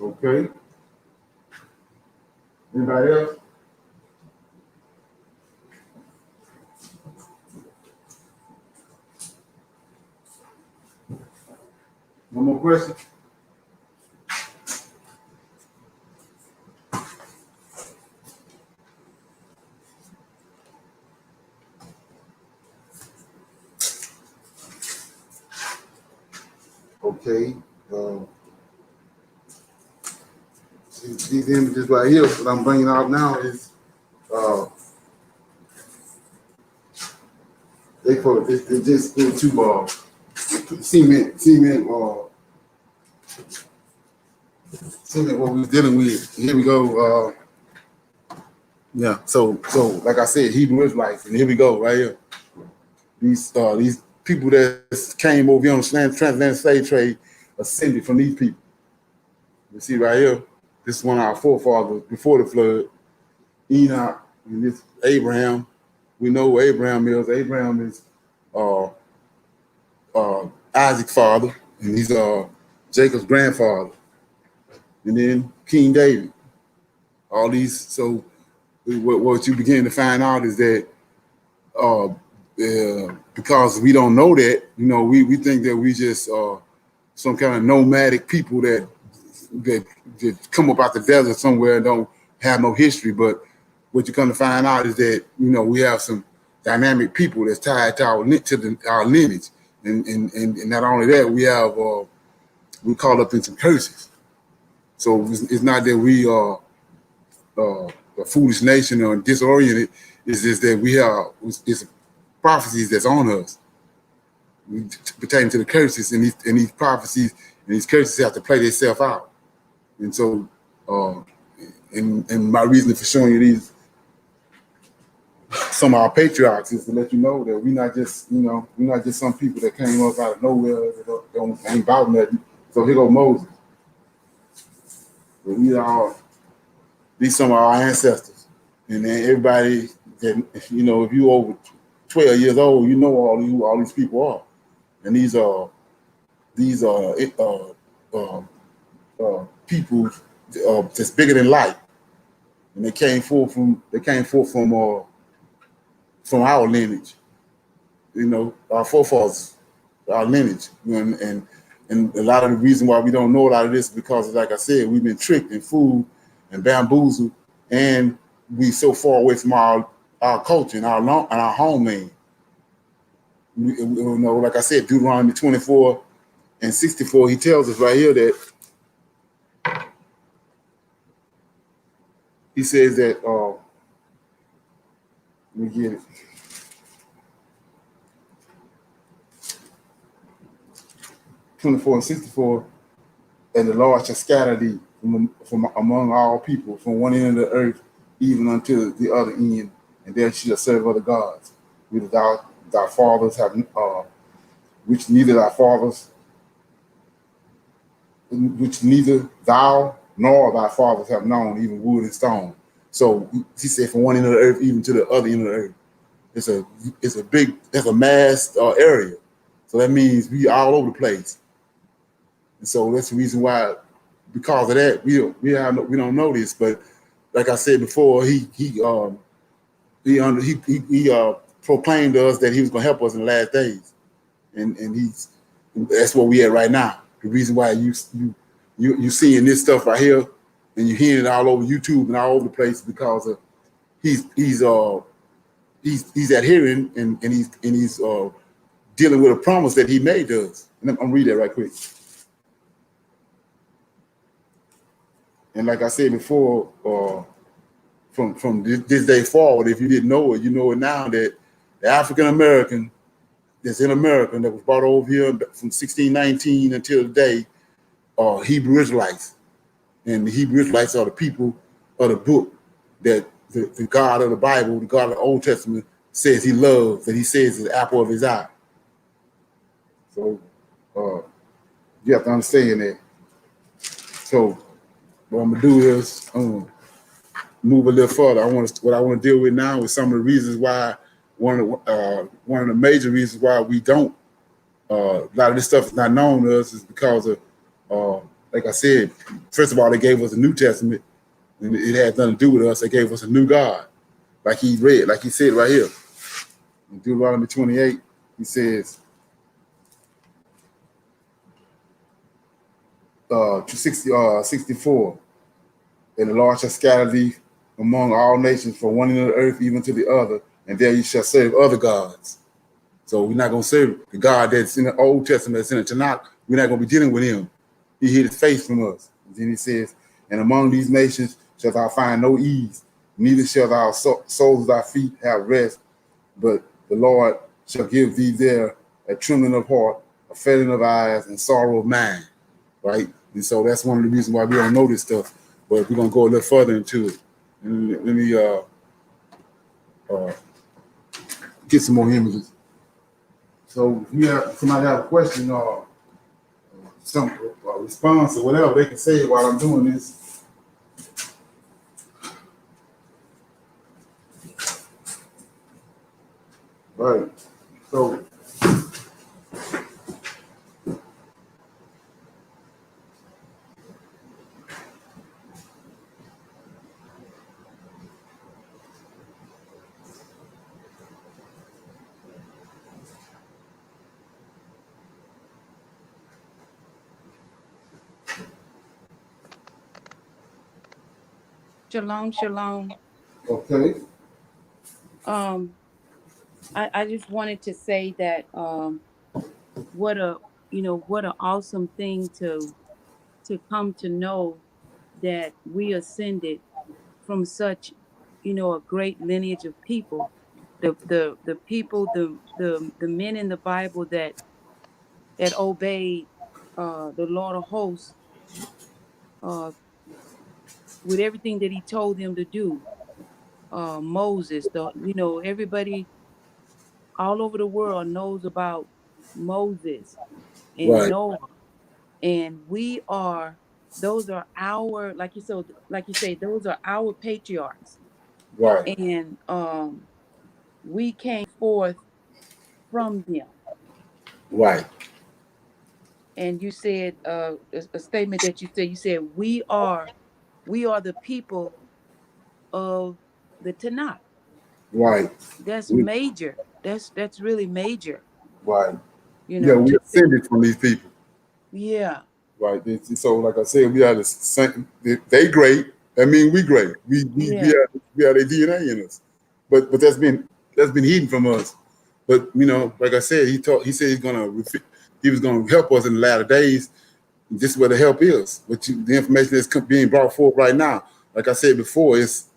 Speaker 1: Okay. Anybody else? No more questions? Okay. these images right here, what I'm bringing out now is they just put two cement what we're dealing with. Here we go. Yeah. So like I said, Hebrew Israelites, and here we go right here. These people that came over here on the transatlantic slave trade ascended from these people. You see right here, this is one of our forefathers before the flood. Enoch, and this Abraham. We know who Abraham is. Abraham is Isaac's father, and he's Jacob's grandfather. And then King David. All these. So what you begin to find out is that because we don't know that, we think that we just some kind of nomadic people that come up out the desert somewhere and don't have no history. But what you're going to find out is that we have some dynamic people that's tied to our lineage, and not only that, we caught up in some curses. So it's not that we are a foolish nation or disoriented. It's just that we have it's prophecies that's on us pertaining to the curses, and these prophecies and these curses have to play themselves out. And so, and my reason for showing you these some of our patriarchs is to let you know that we're not just some people that came up out of nowhere that ain't about nothing. So here go Moses. These some of our ancestors, and then everybody that if you over 12 years old, you know all these people are, and these are people that's bigger than light, and they came forth from our lineage, our forefathers, our lineage, and a lot of the reason why we don't know a lot of this is because, like I said, we've been tricked and fooled and bamboozled, and we so far away from our culture and our homeland. Like I said, Deuteronomy 24 and 64, he tells us right here that he says that let me get it. And 64, and the Lord shall scatter thee from among all people, from one end of the earth even unto the other end, and there shall serve other gods, which thy fathers have, which neither thou nor thy fathers have known, even wood and stone. So he said, from one end of the earth even to the other end of the earth. It's a mass area. So that means we all over the place. And so that's the reason why, because of that, we don't know this. But like I said before, he proclaimed to us that he was going to help us in the last days, and that's where we at right now. The reason why you seeing this stuff right here, and you hearing it all over YouTube and all over the place, because of he's adhering and he's dealing with a promise that he made to us. And I'm gonna read that right quick. And like I said before, from this day forward, if you didn't know it, you know it now, that the African American that's in America that was brought over here from 1619 until today are Hebrew Israelites. And the Hebrew Israelites are the people of the book that the God of the Bible, the God of the Old Testament, says he loves, that he says is the apple of his eye. So you have to understand that. So what I'm gonna do is move a little further. What I want to deal with now is some of the reasons why one of the major reasons why we don't. A lot of this stuff is not known to us is because of, like I said, first of all, they gave us a New Testament, and it had nothing to do with us. They gave us a new God, like he said right here in Deuteronomy 28. He says, 64, and the Lord shall scatter thee among all nations from one end of the earth even to the other, and there you shall serve other gods. So we're not going to serve the God that's in the Old Testament, that's in the Tanakh. We're not going to be dealing with him. He hid his face from us. And then he says, And among these nations shall thou find no ease, neither shall thy soles of thy feet have rest. But the Lord shall give thee there a trembling of heart, a failing of eyes, and sorrow of mind. Right? And so that's one of the reasons why we don't know this stuff. But we're gonna go a little further into it. And let me get some more images. So if you have somebody have a question or some response or whatever, they can say it while I'm doing this. Right. So
Speaker 2: Shalom, shalom.
Speaker 1: okay.
Speaker 2: I just wanted to say that what a what an awesome thing to come to know that we ascended from such a great lineage of people, the people, the men in the Bible that obeyed the Lord of hosts uh with everything that he told them to do. Moses, everybody all over the world knows about Moses and
Speaker 1: Right.
Speaker 2: Noah, and those are our, like you say, those are our patriarchs,
Speaker 1: Right.
Speaker 2: and we came forth from them.
Speaker 1: Right.
Speaker 2: And you said a statement that you said we are the people of the Tanakh.
Speaker 1: Right.
Speaker 2: That's
Speaker 1: We,
Speaker 2: major. That's really major.
Speaker 1: right.
Speaker 2: You
Speaker 1: Yeah,
Speaker 2: know,
Speaker 1: we
Speaker 2: to say,
Speaker 1: ascended from these people.
Speaker 2: yeah,
Speaker 1: Right. So, like I said, we are the same. They great. I mean, we great.
Speaker 2: yeah.
Speaker 1: We have their DNA in us. But that's been hidden from us. But like I said, he said he was gonna help us in the latter days. This is where the help is. But the information that's being brought forth right now, like I said before, it's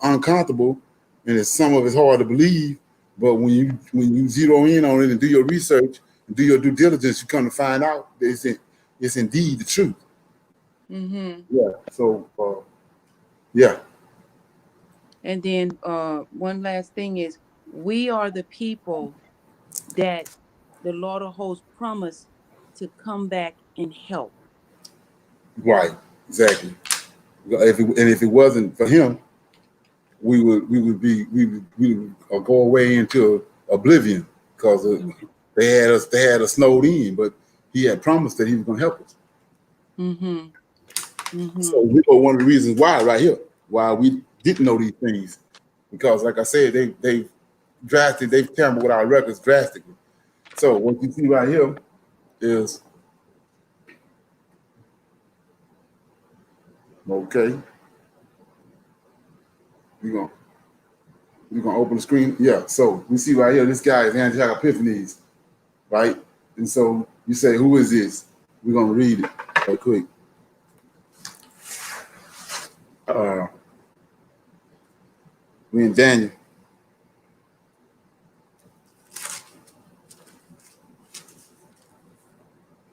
Speaker 1: uncomfortable, and some of it's hard to believe. But when you zero in on it and do your research and do your due diligence, you come to find out that it's indeed the truth.
Speaker 2: Mm-hmm.
Speaker 1: Yeah. So yeah.
Speaker 2: And then one last thing is, we are the people that the Lord of hosts promised to come back and help.
Speaker 1: Right. Exactly. If it wasn't for him, we would go away into oblivion because they had us snowed in, but he had promised that he was going to help us.
Speaker 2: Mm-hmm.
Speaker 1: So
Speaker 2: Mm-hmm.
Speaker 1: we know one of the reasons why right here, why we didn't know these things, because like I said, they've tampered with our records drastically. So what you see right here is okay. We're gonna we're gonna open the screen. Yeah. So we see right here, this guy is Antioch Epiphanes, right? And so you say, who is this? We're gonna read it right quick. We in Daniel.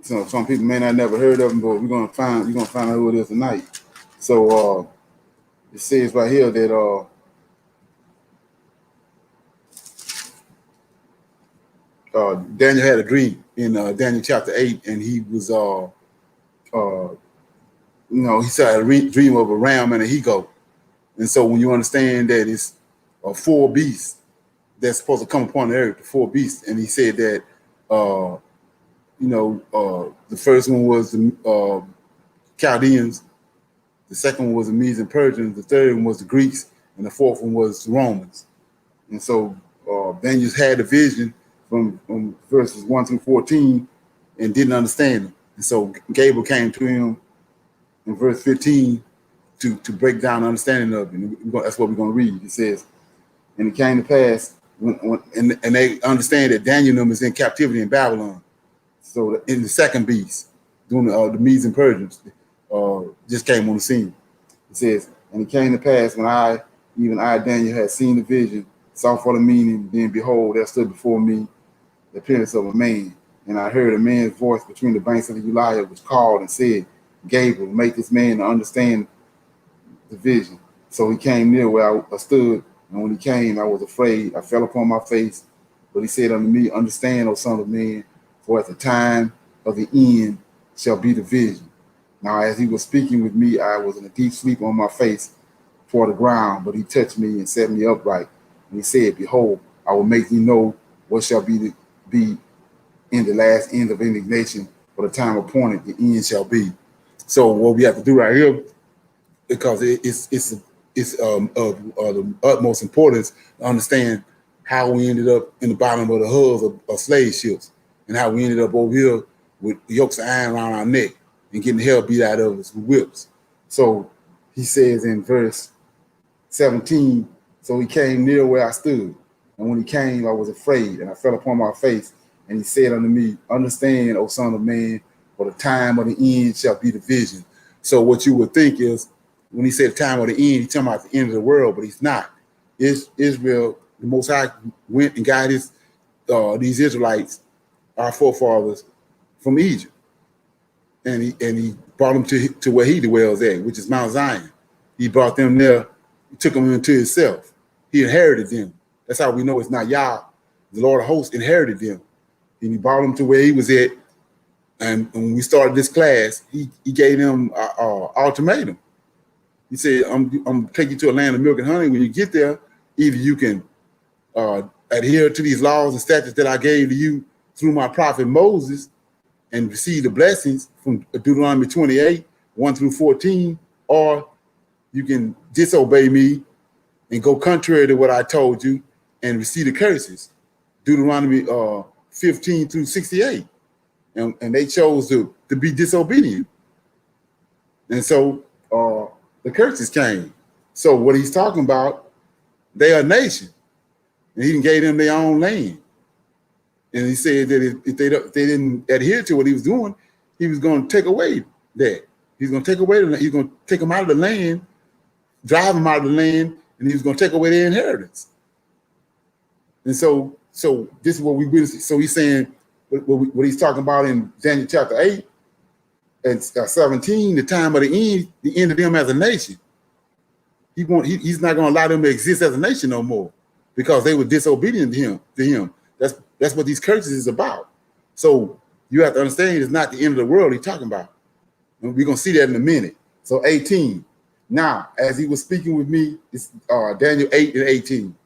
Speaker 1: So some people may not never heard of him, but you're gonna find out who it is tonight. So it says right here that Daniel had a dream in Daniel chapter 8, and he was he saw a dream of a ram and a he goat. And so when you understand that it's four beasts that's supposed to come upon the earth, the four beasts, and he said that the first one was the Chaldeans, the second one was the Medes and Persians, the third one was the Greeks, and the fourth one was the Romans. And so Daniel had the vision from verses 1 through 14 and didn't understand them. And so Gabriel came to him in verse 15 to break down the understanding of it. And that's what we're going to read. It says, and it came to pass, and they understand that Daniel is in captivity in Babylon. So in the second beast, doing the Medes and Persians, just came on the scene. It says, and it came to pass when I, Daniel, had seen the vision, saw for the meaning, then behold, there stood before me the appearance of a man. And I heard a man's voice between the banks of the Uriah, which called and said, Gabriel, make this man to understand the vision. So he came near where I stood, and when he came, I was afraid. I fell upon my face. But he said unto me, understand, O son of man, for at the time of the end shall be the vision. Now, as he was speaking with me, I was in a deep sleep on my face toward the ground, but he touched me and set me upright. And he said, behold, I will make thee know what shall be in the last end of indignation, for the time appointed, the end shall be. So what we have to do right here, because it's of the utmost importance to understand how we ended up in the bottom of the hulls of slave ships, and how we ended up over here with yokes of iron around our neck and getting the hell beat out of us with whips. So he says in verse 17, so he came near where I stood. And when he came, I was afraid, and I fell upon my face. And he said unto me, understand, O son of man, for the time of the end shall be the vision. So what you would think is, when he said the time of the end, he's talking about the end of the world, but he's not. Israel, the Most High went and got these Israelites, our forefathers, from Egypt. And he brought them to where he dwells at, which is Mount Zion. He brought them there, he took them into himself. He inherited them. That's how we know it's not Yah. The Lord of hosts inherited them. And he brought them to where he was at. And when we started this class, he gave them an ultimatum. He said, I'm going to take you to a land of milk and honey. When you get there, either you can adhere to these laws and statutes that I gave to you through my prophet Moses and receive the blessings from Deuteronomy 28, 1 through 14, or you can disobey me and go contrary to what I told you and receive the curses. Deuteronomy 15 through 68. And they chose to be disobedient. And so the curses came. So what he's talking about, they are a nation. And he gave them their own land. And he said that if they didn't adhere to what he was doing, he was going to take away that. He's going to take away he's going to take them out of the land, drive them out of the land, and he was going to take away their inheritance. And so this is what we witness. So he's saying what he's talking about in Daniel chapter 8 and 17, the time of the end of them as a nation. He's not going to allow them to exist as a nation no more because they were disobedient to him. That's what these curses is about. So you have to understand it's not the end of the world he's talking about. And we're going to see that in a minute. So 18. Now, as he was speaking with me, it's Daniel 8 and 18.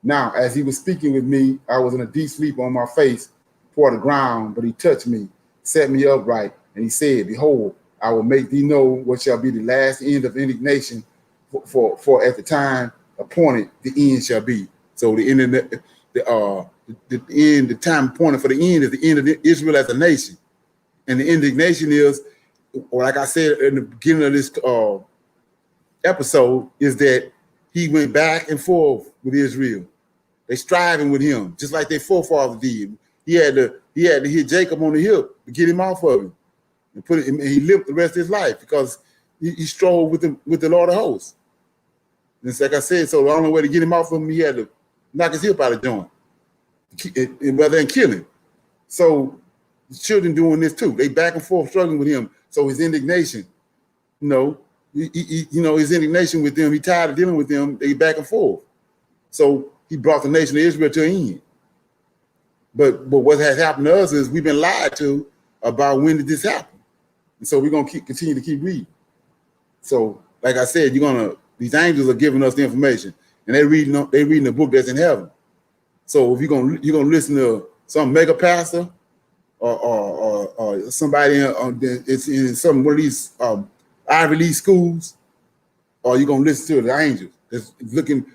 Speaker 1: Now, as he was speaking with me, I was in a deep sleep on my face toward the ground, but he touched me, set me upright, and he said, behold, I will make thee know what shall be the last end of indignation, for at the time appointed, the end shall be. So the end of the time appointed for the end is the end of Israel as a nation. And the indignation is, or like I said in the beginning of this episode, is that he went back and forth with Israel. They striving with him, just like their forefathers did. He had to hit Jacob on the hip to get him off of him, and he lived the rest of his life because he strove with the Lord of hosts. And it's like I said, so the only way to get him off of him, he had to knock his hip out of joint, rather than kill him. So the children doing this too. They back and forth struggling with him. So his indignation, his indignation with them, he tired of dealing with them. They back and forth. So he brought the nation of Israel to an end. But what has happened to us is we've been lied to about when did this happen. And so we're gonna continue to keep reading. So, like I said, these angels are giving us the information, and they're reading the book that's in heaven. So if you're gonna listen to some mega pastor or somebody it's in one of these Ivy League schools, or you're gonna listen to the angels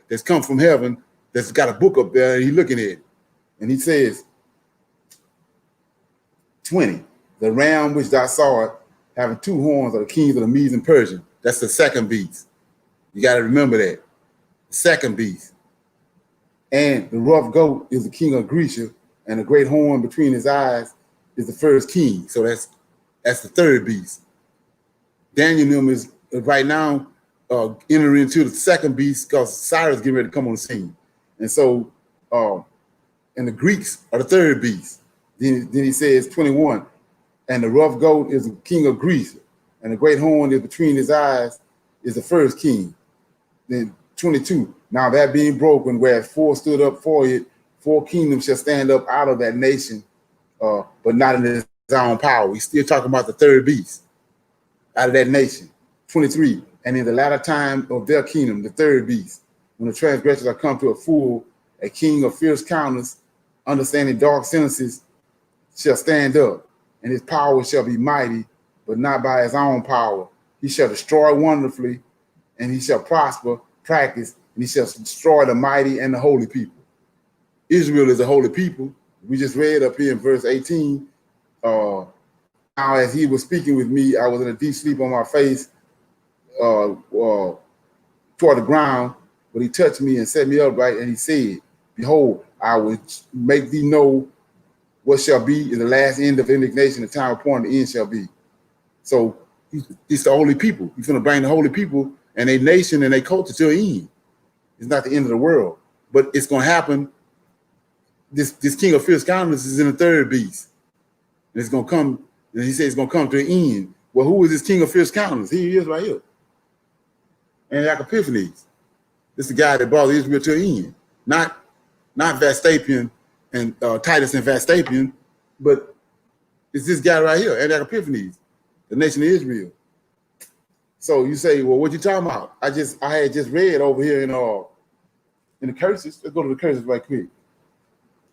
Speaker 1: that's come from heaven, that's got a book up there, and he's looking at it. And he says, 20, the ram which thou sawest having two horns are the kings of the Medes and Persians. That's the second beast. You got to remember that. The second beast. And the rough goat is the king of Grecia, and the great horn between his eyes is the first king. So that's the third beast. Daniel is right now enter into the second beast because Cyrus getting ready to come on the scene. And so, and the Greeks are the third beast. Then he says 21, and the rough goat is the king of Greece, and the great horn is between his eyes is the first king. Then 22, now that being broken, where 4 stood up for it, 4 kingdoms shall stand up out of that nation, but not in his own power. He's still talking about the third beast out of that nation. 23, and in the latter time of their kingdom, the third beast, when the transgressors are come to a full, a king of fierce countenance, understanding dark sentences, shall stand up, and his power shall be mighty, but not by his own power. He shall destroy wonderfully, and he shall prosper, practice, and he shall destroy the mighty and the holy people. Israel is a holy people. We just read up here in verse 18. Now, as he was speaking with me, I was in a deep sleep on my face toward the ground, but he touched me and set me upright, and he said, behold, I will make thee know what shall be in the last end of indignation, the time upon the end shall be. So it's the holy people. He's going to bring the holy people and a nation and a culture to an end. It's not the end of the world, but it's going to happen. This king of fierce countenance is in the third beast. And it's going to come, and he says it's going to come to an end. Well, who is this king of fierce countenance? Here he is right here. Antiochus Epiphanes. This is the guy that brought Israel to an end. Not Vespasian and Titus and Vespasian, but it's this guy right here, Antiochus Epiphanes, the nation of Israel. So you say, well, what you talking about? I had just read over here in the curses. Let's go to the curses right quick.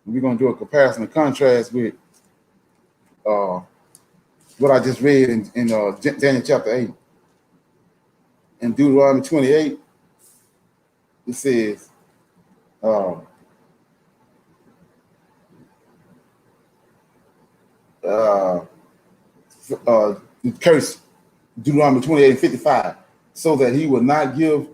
Speaker 1: We're gonna do a comparison and contrast with what I just read in Daniel chapter 8. In Deuteronomy 28, it says, the curse, Deuteronomy 28 and 55, so that he will not give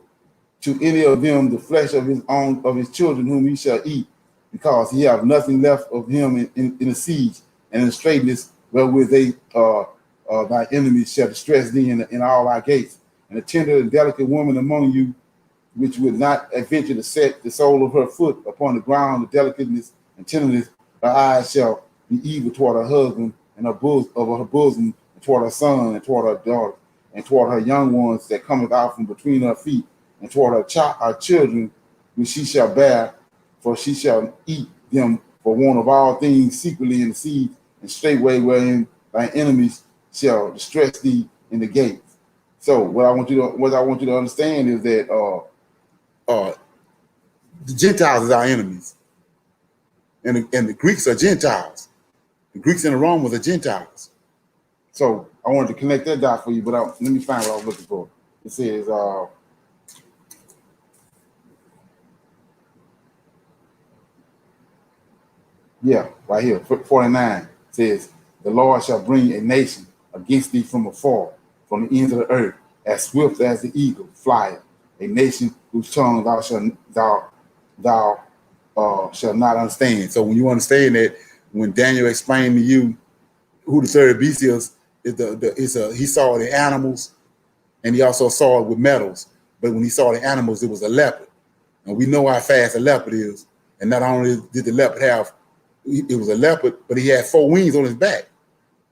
Speaker 1: to any of them the flesh of his children whom he shall eat, because he have nothing left of him in the siege and in the straitness wherewith thy enemies shall distress thee in all thy gates. And a tender and delicate woman among you, which would not adventure to set the sole of her foot upon the ground, the delicateness and tenderness, her eyes shall be evil toward her husband, and her bosom, and toward her son, and toward her daughter, and toward her young ones that cometh out from between her feet, and toward her children, which she shall bear, for she shall eat them for want of all things secretly in the siege, and straightway wherein thy enemies shall distress thee in the gates. So what I want you to understand is that the Gentiles is our enemies, and the Greeks are Gentiles. The Greeks and the Romans are Gentiles. So I wanted to connect that dot for you, but let me find what I was looking for. It says, right here, 49 says, the Lord shall bring a nation against thee from afar, from the ends of the earth, as swift as the eagle flieth, a nation whose tongue thou shalt not understand. So when you understand that, when Daniel explained to you who the third beast is he saw the animals, and he also saw it with metals. But when he saw the animals, it was a leopard, and we know how fast a leopard is. And not only did the leopard it was a leopard, but he had 4 wings on his back,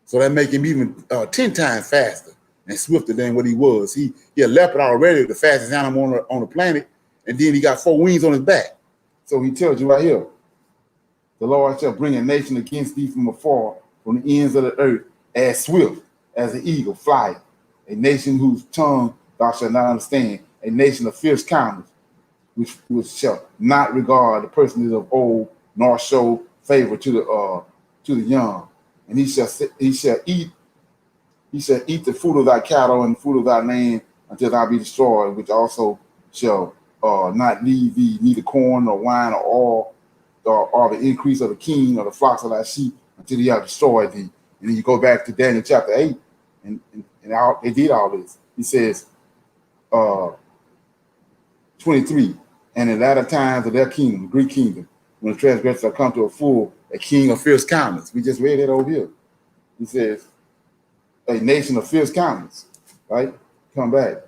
Speaker 1: so that make him even 10 times faster and swifter than what he was. He a leopard already, the fastest animal on the planet, and then he got 4 wings on his back. So he tells you right here, the Lord shall bring a nation against thee from afar, from the ends of the earth, as swift as the eagle flieth, a nation whose tongue thou shalt not understand, a nation of fierce countenance, which shall not regard the persons of old, nor show favor to the young. And he shall eat the fruit of thy cattle and the fruit of thy land until thou be destroyed, which also shall not leave thee neither corn nor wine or oil, or the increase of the king or the flocks of thy sheep until he have destroyed thee. And then you go back to Daniel chapter 8, and they did all this. He says, 23, and in latter times of their kingdom, the Greek kingdom, when the transgressors are come to a full, a king of fierce countenance. We just read it over here. He says, a nation of fierce countenance, right? Come back.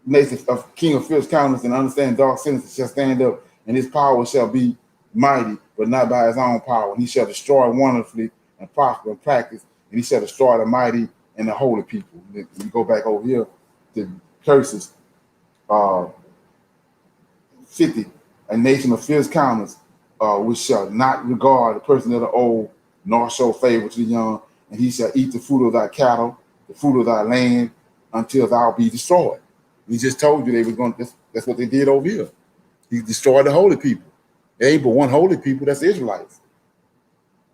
Speaker 1: nation of king of fierce countenance and understand dark sentences shall stand up, and his power shall be mighty, but not by his own power. And he shall destroy wonderfully and prosper in practice, and he shall destroy the mighty and the holy people. We go back over here to curses. 50, a nation of fierce countenance, which shall not regard the person of the old, nor show favor to the young, and he shall eat the fruit of thy cattle, the fruit of thy land, until thou be destroyed. He just told you they were going. That's what they did over here. He destroyed the holy people. There ain't but one holy people. That's the Israelites.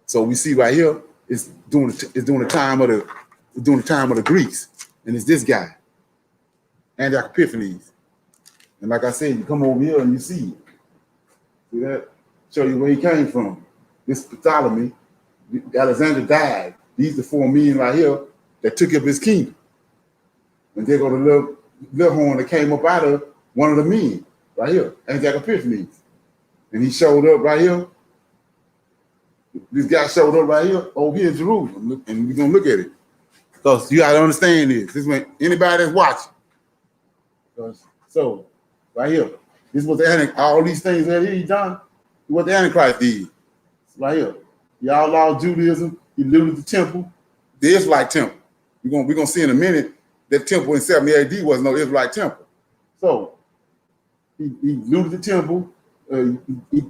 Speaker 1: So we see right here it's during the time of the Greeks, and it's this guy, Antioch Epiphanes. And like I said, you come over here and you see it. See that? Show you where he came from. This Ptolemy, Alexander died. These are 4 men right here that took up his kingdom. And there go the little horn that came up out of one of the men right here, Antioch Epiphanes. And he showed up right here. This guy showed up right here over here in Jerusalem. And we're going to look at it. Because you got to understand this. This is when anybody that's watching. So, right here, this is what all these things that he done, what the Antichrist did. Right here. He outlawed Judaism. He looted the temple, the Israelite temple. We're gonna see in a minute that temple in 70 AD was no Israelite temple. So he looted the temple. He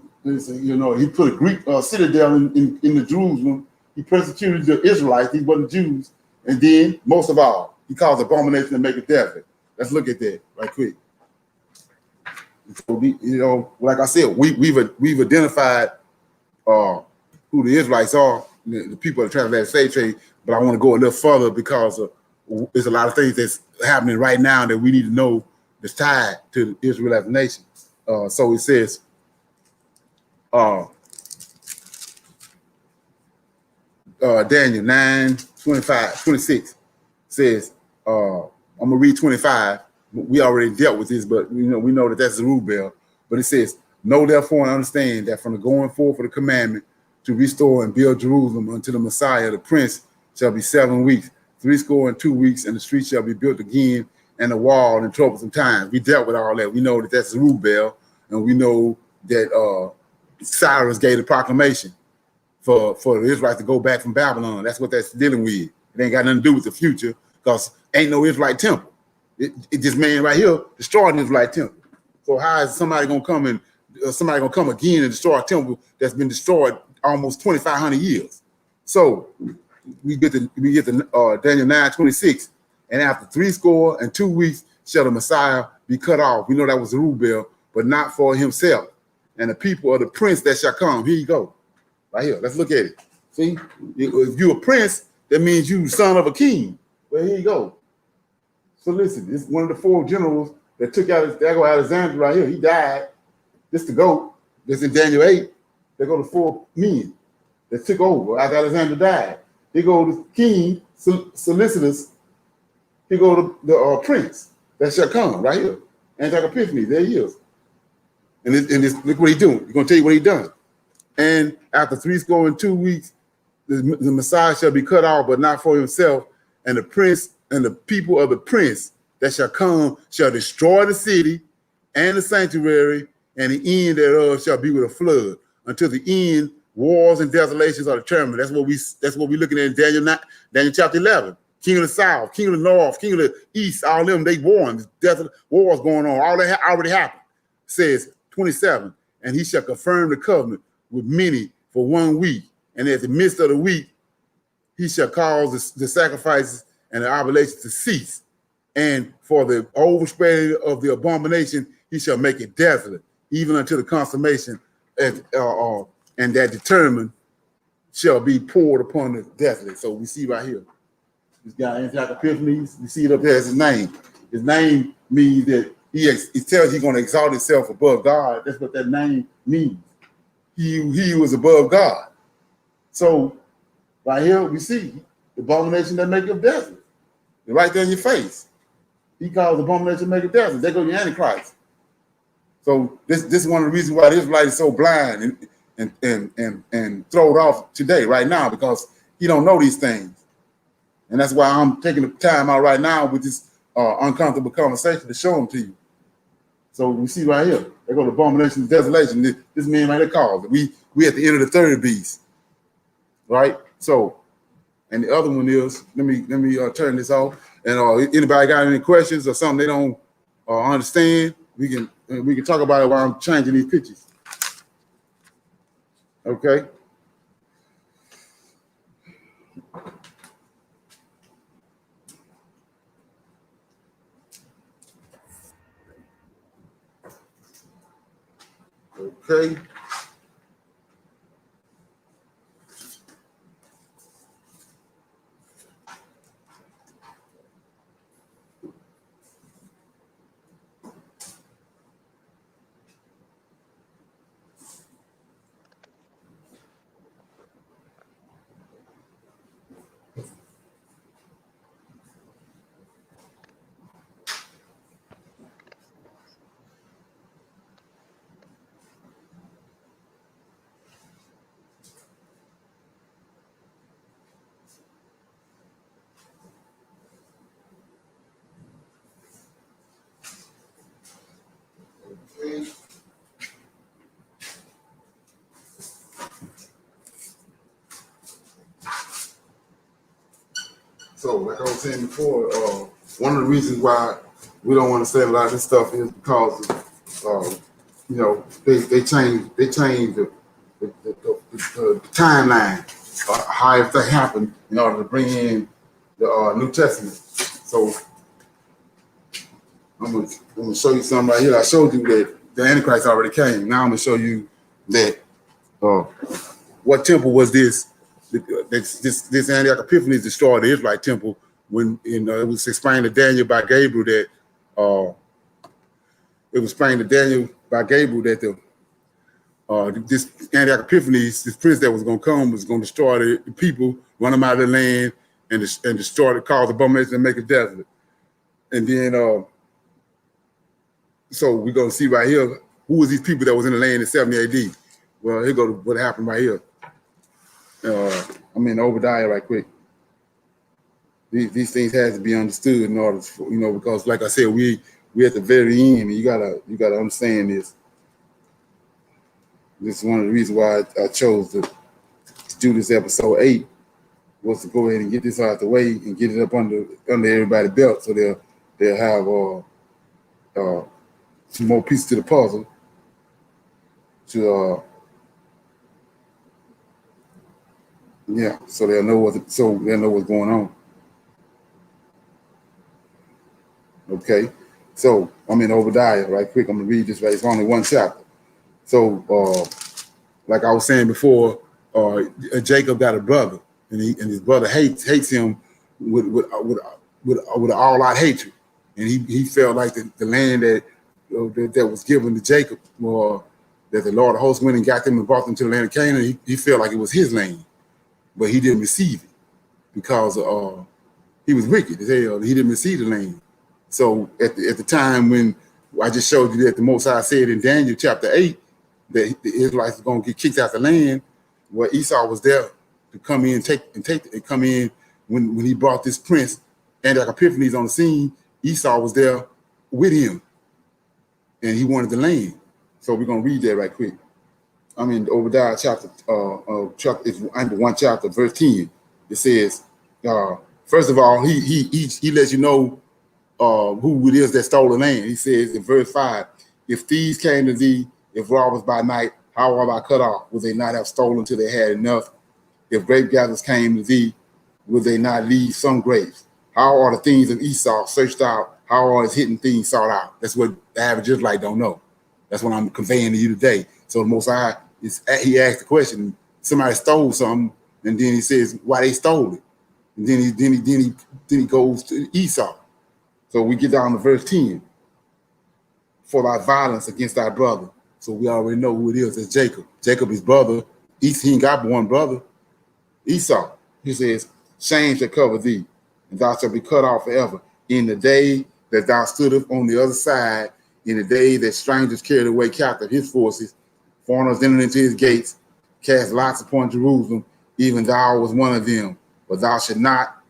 Speaker 1: put a Greek citadel in the Jerusalem. He persecuted the Israelites. He wasn't Jews. And then, most of all, he caused abomination to make it desolate. Let's look at that right quick. So, like I said, we've identified who the Israelites are, the people of the transatlantic slave trade. But I want to go a little further because there's a lot of things that's happening right now that we need to know that's tied to Israel as a nation. So it says, Daniel 9:25-26 says, I'm gonna read 25. We already dealt with this, but we know that that's Zerubbabel. But it says, know therefore and understand that from the going forth of the commandment to restore and build Jerusalem unto the Messiah, the Prince, shall be 7 weeks, 62 weeks, and the street shall be built again, and the wall in troublesome times. We dealt with all that. We know that that's Zerubbabel, and we know that Cyrus gave the proclamation for the Israelites to go back from Babylon. That's what that's dealing with. It ain't got nothing to do with the future, because ain't no Israelite temple. This man right here destroyed the Israelite temple. So how is somebody gonna come again and destroy a temple that's been destroyed almost 2,500 years? So we get to Daniel 9:26, and after 62 weeks shall the Messiah be cut off. We know that was Zerubbabel, but not for himself. And the people of the prince that shall come. Here you go, right here. Let's look at it. See, if you're a prince, that means you son of a king. Well, here you go. So listen, it's one of the 4 generals that took out, there go Alexander right here. He died. This the goat. This in Daniel 8. There go the 4 men that took over after Alexander died. They go to King Solicitous. He go to the prince that shall come right here. Antioch Epiphanes. There he is. And look what he's doing. He's going to tell you what he done. And after 62 weeks, the Messiah shall be cut off, but not for himself. And the prince and the people of the prince that shall come shall destroy the city and the sanctuary, and the end thereof shall be with a flood. Until the end, wars and desolations are determined. That's what we're looking at in Daniel chapter 11. King of the south, king of the north, king of the east, all them, they warring. There's wars going on. All that already happened. It says 27, and he shall confirm the covenant with many for 1 week. And at the midst of the week, he shall cause the sacrifices and the oblations to cease. And for the overspreading of the abomination, he shall make it desolate, even until the consummation, and that determined shall be poured upon the desolate. So we see right here, this guy Antioch Epiphanes, we see it up there as his name. His name means that it tells he's going to exalt himself above God. That's what that name means. He was above God. So right here we see the abomination that make up desolate. They're right there in your face. He calls the abomination to make it desolate. There goes the Antichrist. So this is one of the reasons why the Israelite is so blind and thrown off today, right now, because he don't know these things. And that's why I'm taking the time out right now with this uncomfortable conversation to show them to you. So we see right here, they go to abomination and desolation. This man right there calls it. We at the end of the third beast, right? So, and the other one is, let me turn this off. And anybody got any questions or something they don't understand, we can talk about it while I'm changing these pictures. Okay. Okay. So, like I was saying before, one of the reasons why we don't want to say a lot of this stuff is because, they change the timeline, how everything happened in order to bring in the New Testament. So, I'm gonna show you something right here. I showed you that the Antichrist already came. Now I'm gonna show you that what temple was this? This Antioch Epiphanes destroyed the Israelite temple when it was explained to Daniel by Gabriel that this Antioch Epiphanes, this prince that was going to come, was going to destroy the people, run them out of the land, and destroy it, cause abomination and make it desolate. And then, so we're going to see right here who was these people that was in the land in 70 AD. Well, here go to what happened right here. I'm in Obadiah right quick. These things have to be understood in order to, because like I said, we at the very end, and you gotta understand this. This is one of the reasons why I chose to do this episode 8, was to go ahead and get this out the way and get it up under everybody's belt, so they'll have some more pieces to the puzzle to so they'll know what's going on. Okay, so I'm in Obadiah right quick. I'm gonna read this right. It's only one chapter. So, like I was saying before, Jacob got a brother, and his brother hates him with all-out hatred, and he felt like the land that was given to Jacob, that the Lord of hosts went and got them and brought them to the land of Canaan. He felt like it was his land, but he didn't receive it because he was wicked as hell. He didn't receive the land. So at the time when I just showed you that the Most High said in Daniel chapter 8 that the Israelites were going to get kicked out the land, well, Esau was there to come in and come in when he brought this prince Antioch Epiphanes on the scene. Esau was there with him, and he wanted the land. So we're going to read that right quick. I'm in Obadiah chapter, it's one chapter, verse 10. It says, first of all, he lets you know who it is that stole the land. He says in verse 5, if thieves came to thee, if robbers by night, how have I cut off? Would they not have stolen till they had enough? If grape gatherers came to thee, would they not leave some grapes? How are the things of Esau searched out? How are his hidden things sought out? That's what the average Israelite don't know. That's what I'm conveying to you today. So the Most High, he asked the question, somebody stole something, and then he says why they stole it. And then he goes to Esau. So we get down to verse 10. For thy violence against thy brother. So we already know who it is. It's Jacob. Jacob, his brother. He ain't got one brother. Esau. He says, shame shall cover thee, and thou shalt be cut off forever. In the day that thou stoodest on the other side, in the day that strangers carried away captive his forces, foreigners entered into his gates, cast lots upon Jerusalem, even thou was one of them. But thou should not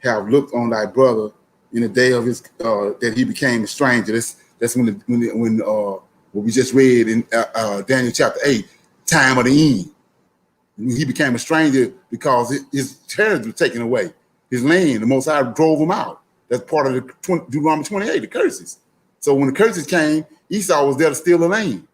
Speaker 1: have looked on thy brother in the day of his that he became a stranger. That's when what we just read in Daniel chapter 8, time of the end. When he became a stranger because his territory was taken away, his land. The Most High drove him out. That's part of the Deuteronomy 28, the curses. So when the curses came, Esau was there to steal the land.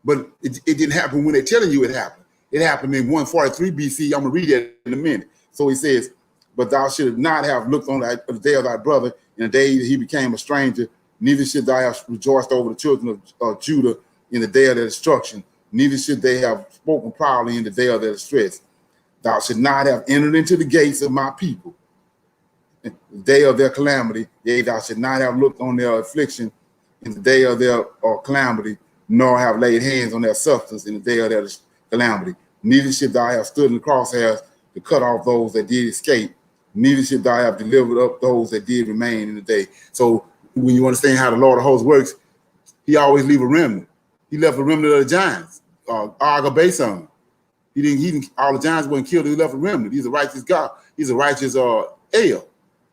Speaker 1: But it didn't happen when they're telling you it happened. It happened in 143 BC. I'm going to read that in a minute. So he says, but thou should not have looked on the day of thy brother in the day that he became a stranger, neither should thou have rejoiced over the children of Judah in the day of their destruction, neither should they have spoken proudly in the day of their distress. Thou should not have entered into the gates of my people in the day of their calamity. Yea, thou should not have looked on their affliction in the day of their calamity, nor have laid hands on their substance in the day of their calamity. Neither should thou have stood in the crosshairs to cut off those that did escape. Neither should thou have delivered up those that did remain in the day. So when you understand how the Lord of hosts works, he always leave a remnant. He left a remnant of the giants. Argabason. He didn't. All the giants weren't killed. He left a remnant. He's a righteous God. He's a righteous El.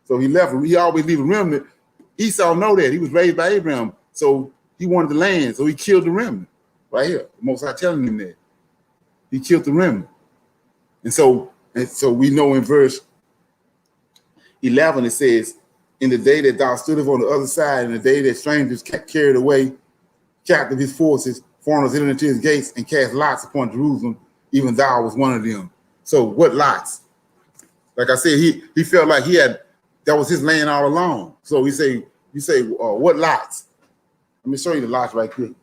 Speaker 1: So he left. He always leave a remnant. Esau know that. He was raised by Abraham, so he wanted the land. So he killed the remnant right here. The Most High telling him that he killed the remnant. And so we know in verse 11 it says, "In the day that thou stoodest on the other side, in the day that strangers carried away captive his forces, foreigners entered into his gates and cast lots upon Jerusalem. Even thou was one of them." So what lots? Like I said, he felt like that was his land all along. So you say, what lots? Let me show you the lots right quick.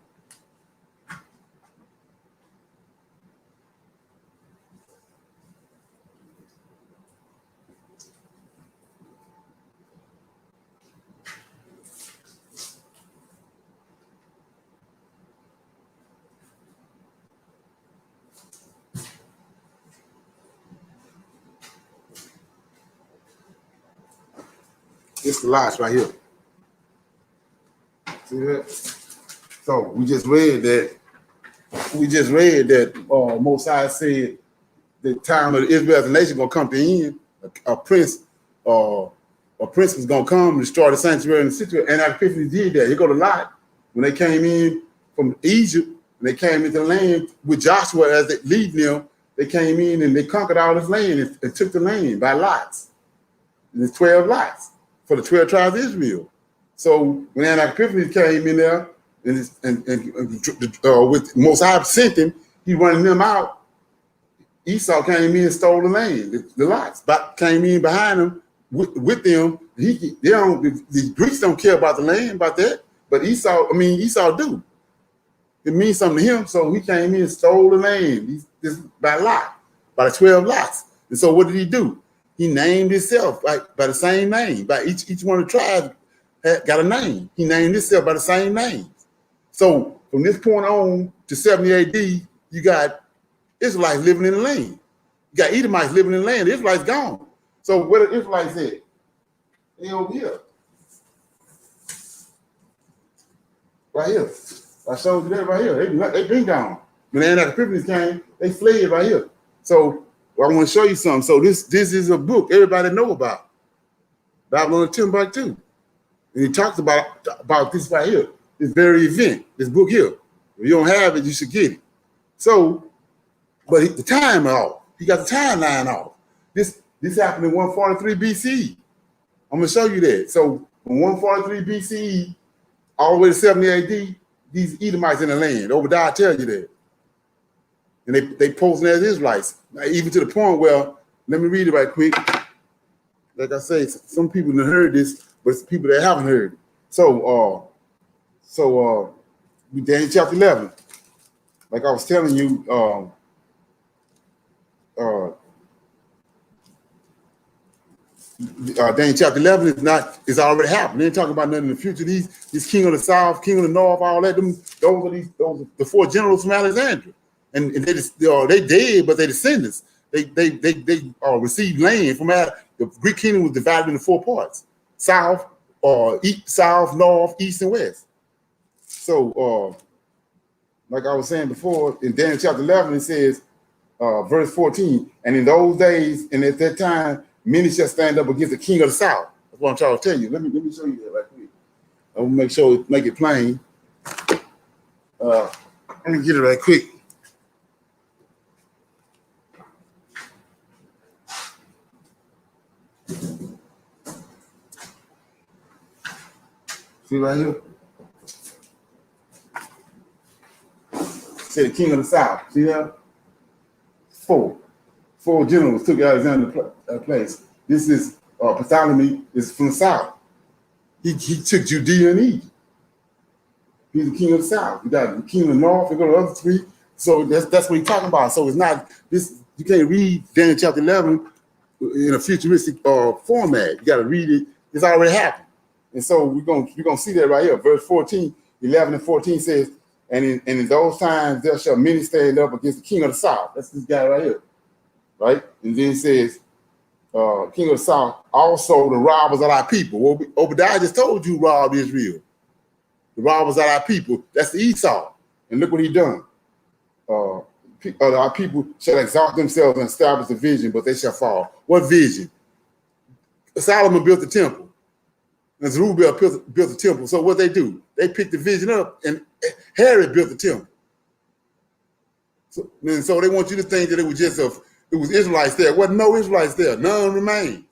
Speaker 1: It's the lots right here. See that? So we just read that. Most High said the time of Israel's nation gonna come to end. A prince was gonna come and destroy the sanctuary and the sanctuary. And Epiphany did that. He go to Lot when they came in from Egypt. When they came into the land with Joshua as they leading them, they came in and they conquered all this land and took the land by lots. And there's 12 lots for the 12 tribes of Israel. So when Epiphany came in there and with Most High sent him, he running them out. Esau came in and stole the land, the lots, but came in behind them with them. The Greeks don't care about the land, about that, but Esau do. It means something to him, so he came in and stole the land by lot, by the 12 lots. And so what did he do? He named himself by the same name. By each one of the tribes got a name. He named himself by the same name. So from this point on to 70 AD, you got Israelites living in the land. You got Edomites living in the land. The Israelites gone. So where the Israelites at? They over here. Right here. I showed you that right here. They been gone. When the Epiphany came, they fled right here. So I want to show you something. So this is a book everybody know about. Babylon Timbuktu. And he talks about this right here. This very event, this book here. If you don't have it, you should get it. So, but the time off. He got the timeline off. This happened in 143 BCE. I'm going to show you that. So from 143 BCE all the way to 70 AD, these Edomites in the land. Obadiah tells you that. And they posing as Israelites. Now, even to the point where, let me read it right quick. Like I say, some people have heard this, but it's people that haven't heard it. So Daniel chapter 11. Like I was telling you, Daniel chapter 11 is already happened. They ain't talking about nothing in the future. These king of the south, king of the north, all that. Those are the four generals from Alexandria, and they dead, but they descendants. They received land from the Greek kingdom was divided into four parts: south, south, north, east, and west. So, like I was saying before, in Daniel chapter 11, it says, verse 14, and in those days and at that time, many shall stand up against the king of the south. That's what I'm trying to tell you. Let me show you that right quick. I'm gonna make it plain. Let me get it right quick. See right here? Say the king of the south. See that? Four generals took Alexander's place. This is Ptolemy is from the south. He took Judea and Egypt. He's the king of the south. You got the king of the north. You go to the other three. So that's what he's talking about. So it's not this. You can't read Daniel chapter 11 in a futuristic format. You got to read it. It's already happened. And so we're gonna see that right here. Verse 14, 11 and 14 says, and in those times there shall many stand up against the king of the south. That's this guy right here. Right? And then it says, king of the south, also the robbers of our people. Well, Obadiah just told you robbed Israel. The robbers of our people. That's the Esau. And look what he done. Our people shall exalt themselves and establish a vision, but they shall fall. What vision? Solomon built the temple. And Zerubbabel built the temple. So what they do? They picked the vision up, and Herod built the temple. So they want you to think that it was just it was Israelites there. There wasn't no Israelites there. None remained.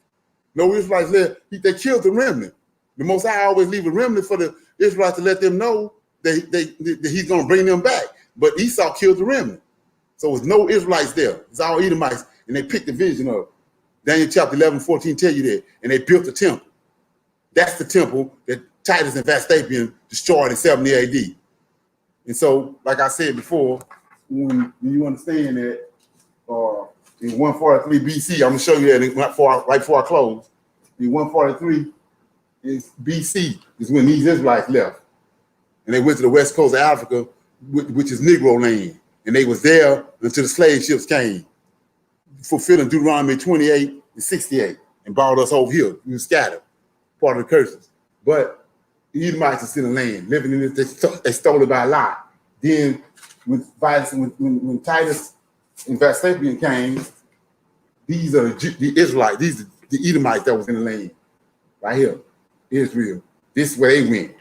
Speaker 1: No Israelites there. They killed the remnant. The Most High always leave a remnant for the Israelites to let them know that he's going to bring them back. But Esau killed the remnant. So there's no Israelites there. It's all Edomites. And they picked the vision up. Daniel chapter 11, 14 tell you that. And they built the temple. That's the temple that Titus and Vespasian destroyed in 70 AD. And so, like I said before, when you understand that in 143 BC, I'm going to show you that right before I close. In 143 is BC is when these Israelites left. And they went to the west coast of Africa, which is Negro land. And they was there until the slave ships came, fulfilling Deuteronomy 28 and 68, and brought us over here. We were scattered, part of the curses. But the Edomites are still in the land, living in it. They stole it by a lot. Then when Titus and Vespasian came, these are the Israelites, these are the Edomites that was in the land. Right here, Israel. This is where they went.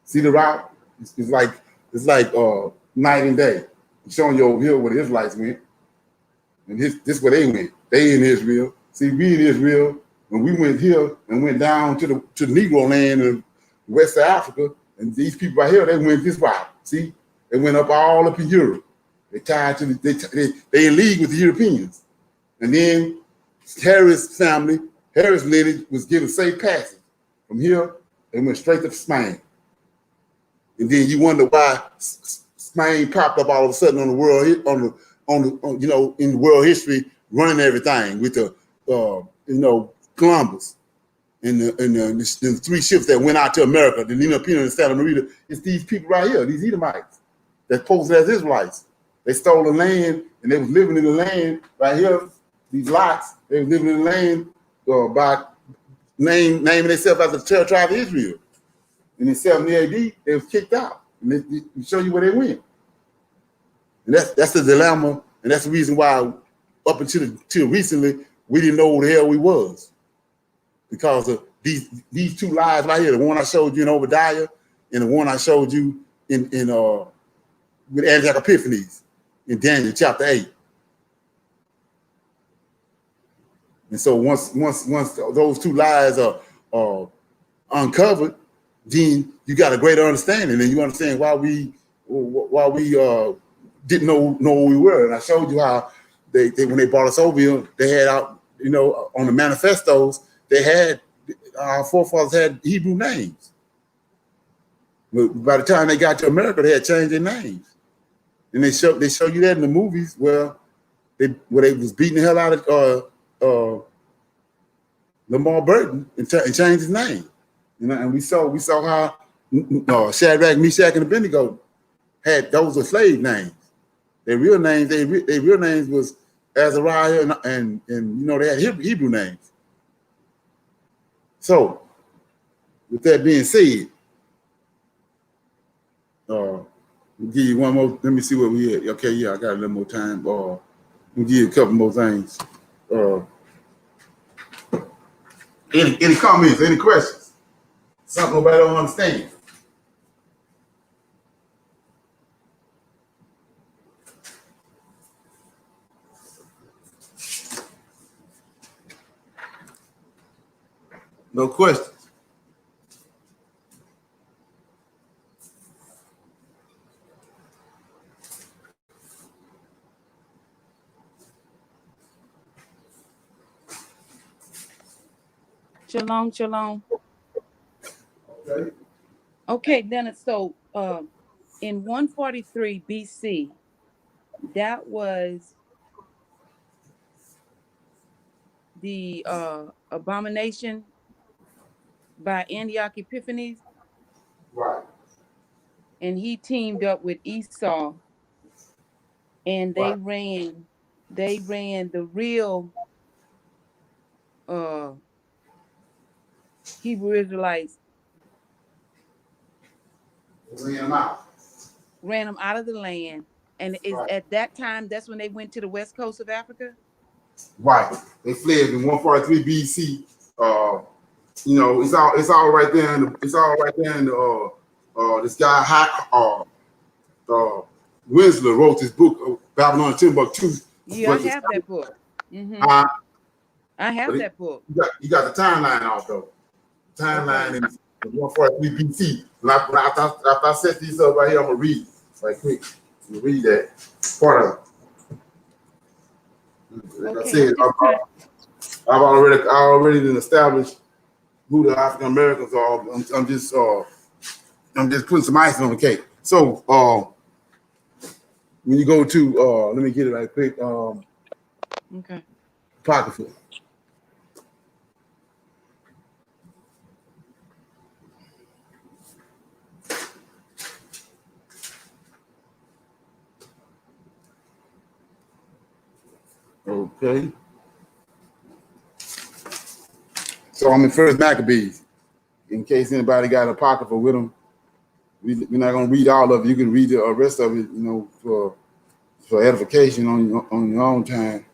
Speaker 1: See the route? It's like night and day. I'm showing you over here where the Israelites went. And this is where they went. They in Israel. See, we in Israel. When we went here and went down to the Negro land in west of Africa, and these people right here, they went this route. See, they went all up in Europe. They tied to they in league with the Europeans. And then Harris family, Harris lineage was given safe passage. From here, they went straight to Spain. And then you wonder why Spain popped up all of a sudden on the world, in the world history, running everything with the Columbus and the three ships that went out to America, the Nina Pina and Santa Maria. It's these people right here, these Edomites that posed as Israelites. They stole the land and they was living in the land right here. These lots, they was living in the land by naming themselves as the 12 tribe of Israel. And in 70 AD, they was kicked out. And they show you where they went. And that's the dilemma, and that's the reason why up until recently we didn't know who the hell we was, because of these two lies right here. The one I showed you in Obadiah, and the one I showed you in with Antioch Epiphanes in Daniel chapter 8. And so once those two lies are uncovered, then you got a greater understanding, and you understand why we didn't know who we were. And I showed you how they when they brought us over here, they had out, on the manifestos, they had our forefathers had Hebrew names. But by the time they got to America, they had changed their names. And they show you that in the movies where they was beating the hell out of Lamar Burton and changed his name. And we saw how Shadrach, Meshach, and Abednego had those are slave names. Their real names was Azariah and they had Hebrew names. So with that being said, we'll give you one more. Let me see what we had. Okay, yeah, I got a little more time. We'll give you a couple more things. Any comments, any questions? Something nobody don't understand. No questions.
Speaker 2: Shalom, shalom.
Speaker 1: Okay.
Speaker 2: Okay, then so in 143 BC, that was the abomination by Antioch Epiphanes,
Speaker 1: Right.
Speaker 2: and he teamed up with Esau, and
Speaker 1: Right.
Speaker 2: they ran the real uh Hebrew Israelites,
Speaker 1: Ran them out.
Speaker 2: ran them out of the land. And is
Speaker 1: Right.
Speaker 2: at that time that's when they went to the west coast of Africa?
Speaker 1: Right. They fled in 143 BC. You know, it's all right there in the this guy Winslow wrote this book, Babylon Timbuktu.
Speaker 2: Yeah, I
Speaker 1: But
Speaker 2: have that book. Mm-hmm.
Speaker 1: uh,
Speaker 2: I have that book.
Speaker 1: you got the timeline off though. The timeline
Speaker 2: Okay.
Speaker 1: in 143 BC. After I set these up right here, I'm gonna read right quick. I'm gonna read that part of it. Like I said, I already been established who the African Americans are. I'm just putting some icing on the cake. So when you go to let me get it right quick.
Speaker 2: Okay.
Speaker 1: Apocrypha. Okay. So I'm in First Maccabees. In case anybody got Apocrypha with them, we're not gonna read all of it. You can read the rest of it, you know, for edification on your own time.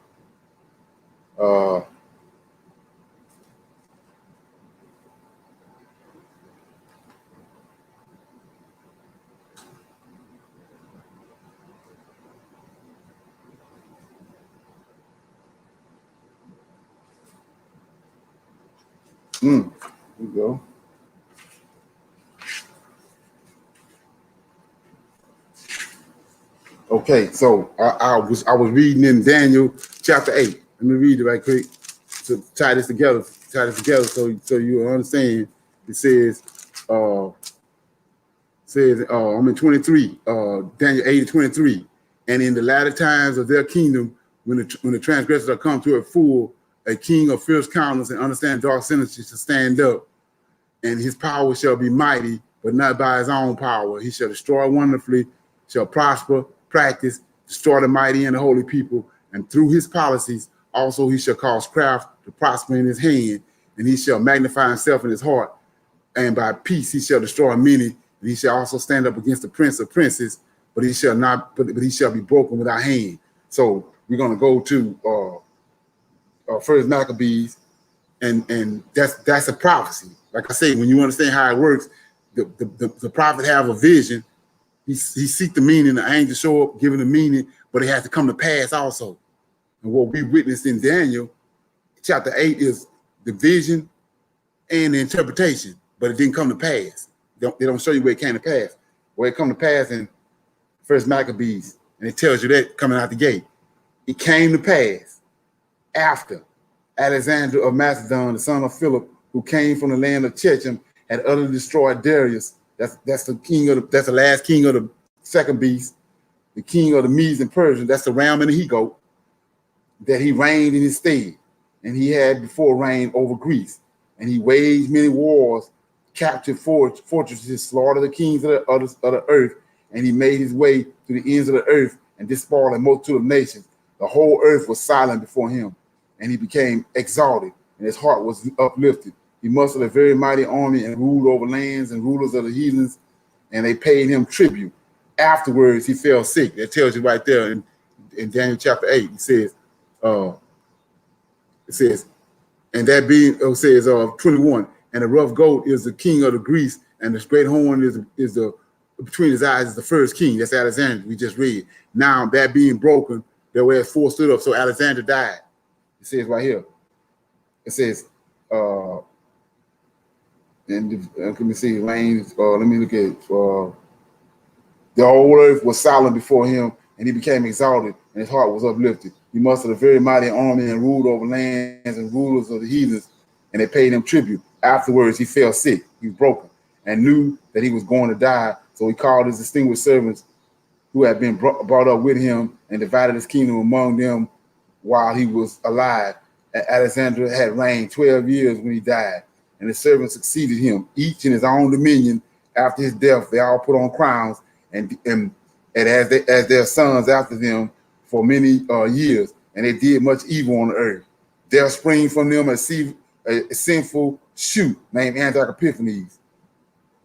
Speaker 1: Here we go. Okay, so I was reading in Daniel chapter 8. Let me read it right quick to tie this together so you understand. It says I'm in 23, Daniel 8:23. And in the latter times of their kingdom, when the transgressors are come to a full, a king of fierce countenance and understand dark sentences shall stand up, and his power shall be mighty, but not by his own power. He shall destroy wonderfully, shall prosper, practice, destroy the mighty and the holy people, and through his policies also he shall cause craft to prosper in his hand, and he shall magnify himself in his heart, and by peace he shall destroy many, and he shall also stand up against the prince of princes, but he shall not, but he shall be broken without hand. So we're gonna go to First Maccabees, and that's a prophecy. Like I say, when you understand how it works, the prophet have a vision. He seek the meaning. The angel show up, giving the meaning, but it has to come to pass also. And what we witnessed in Daniel chapter 8 is the vision and the interpretation, but it didn't come to pass. They don't show you where it came to pass. Where it come to pass in First Maccabees, and it tells you that coming out the gate. It came to pass after Alexander of Macedon, the son of Philip, who came from the land of Chechem, had utterly destroyed Darius. That's the last king of the second beast, the king of the Medes and Persians. That's the ram and the he-goat that he reigned in his stead. And he had before reigned over Greece. And he waged many wars, captured fortresses, slaughtered the kings of the earth, and he made his way to the ends of the earth and despoiled a multitude of nations. The whole earth was silent before him, and he became exalted, and his heart was uplifted. He mustered a very mighty army and ruled over lands and rulers of the heathens, and they paid him tribute. Afterwards, he fell sick. That tells you right there in Daniel chapter 8. It says, And that being, it says 21, and the rough goat is the king of the Greece, and the great horn is the between his eyes is the first king. That's Alexander. We just read. Now that being broken, there were 4 stood up. So Alexander died. It says right here. It says, and let me see, lanes. Let me look at the whole earth was silent before him, and he became exalted, and his heart was uplifted. He mustered a very mighty army and ruled over lands and rulers of the heathens, and they paid him tribute. Afterwards, he fell sick. He was broken and knew that he was going to die. So he called his distinguished servants who had been brought up with him and divided his kingdom among them while he was alive. And Alexander had reigned 12 years when he died, and his servants succeeded him, each in his own dominion. After his death, they all put on crowns and as their sons after them for many years, and they did much evil on the earth. There sprang from them a sinful shoot named Antiochus Epiphanes,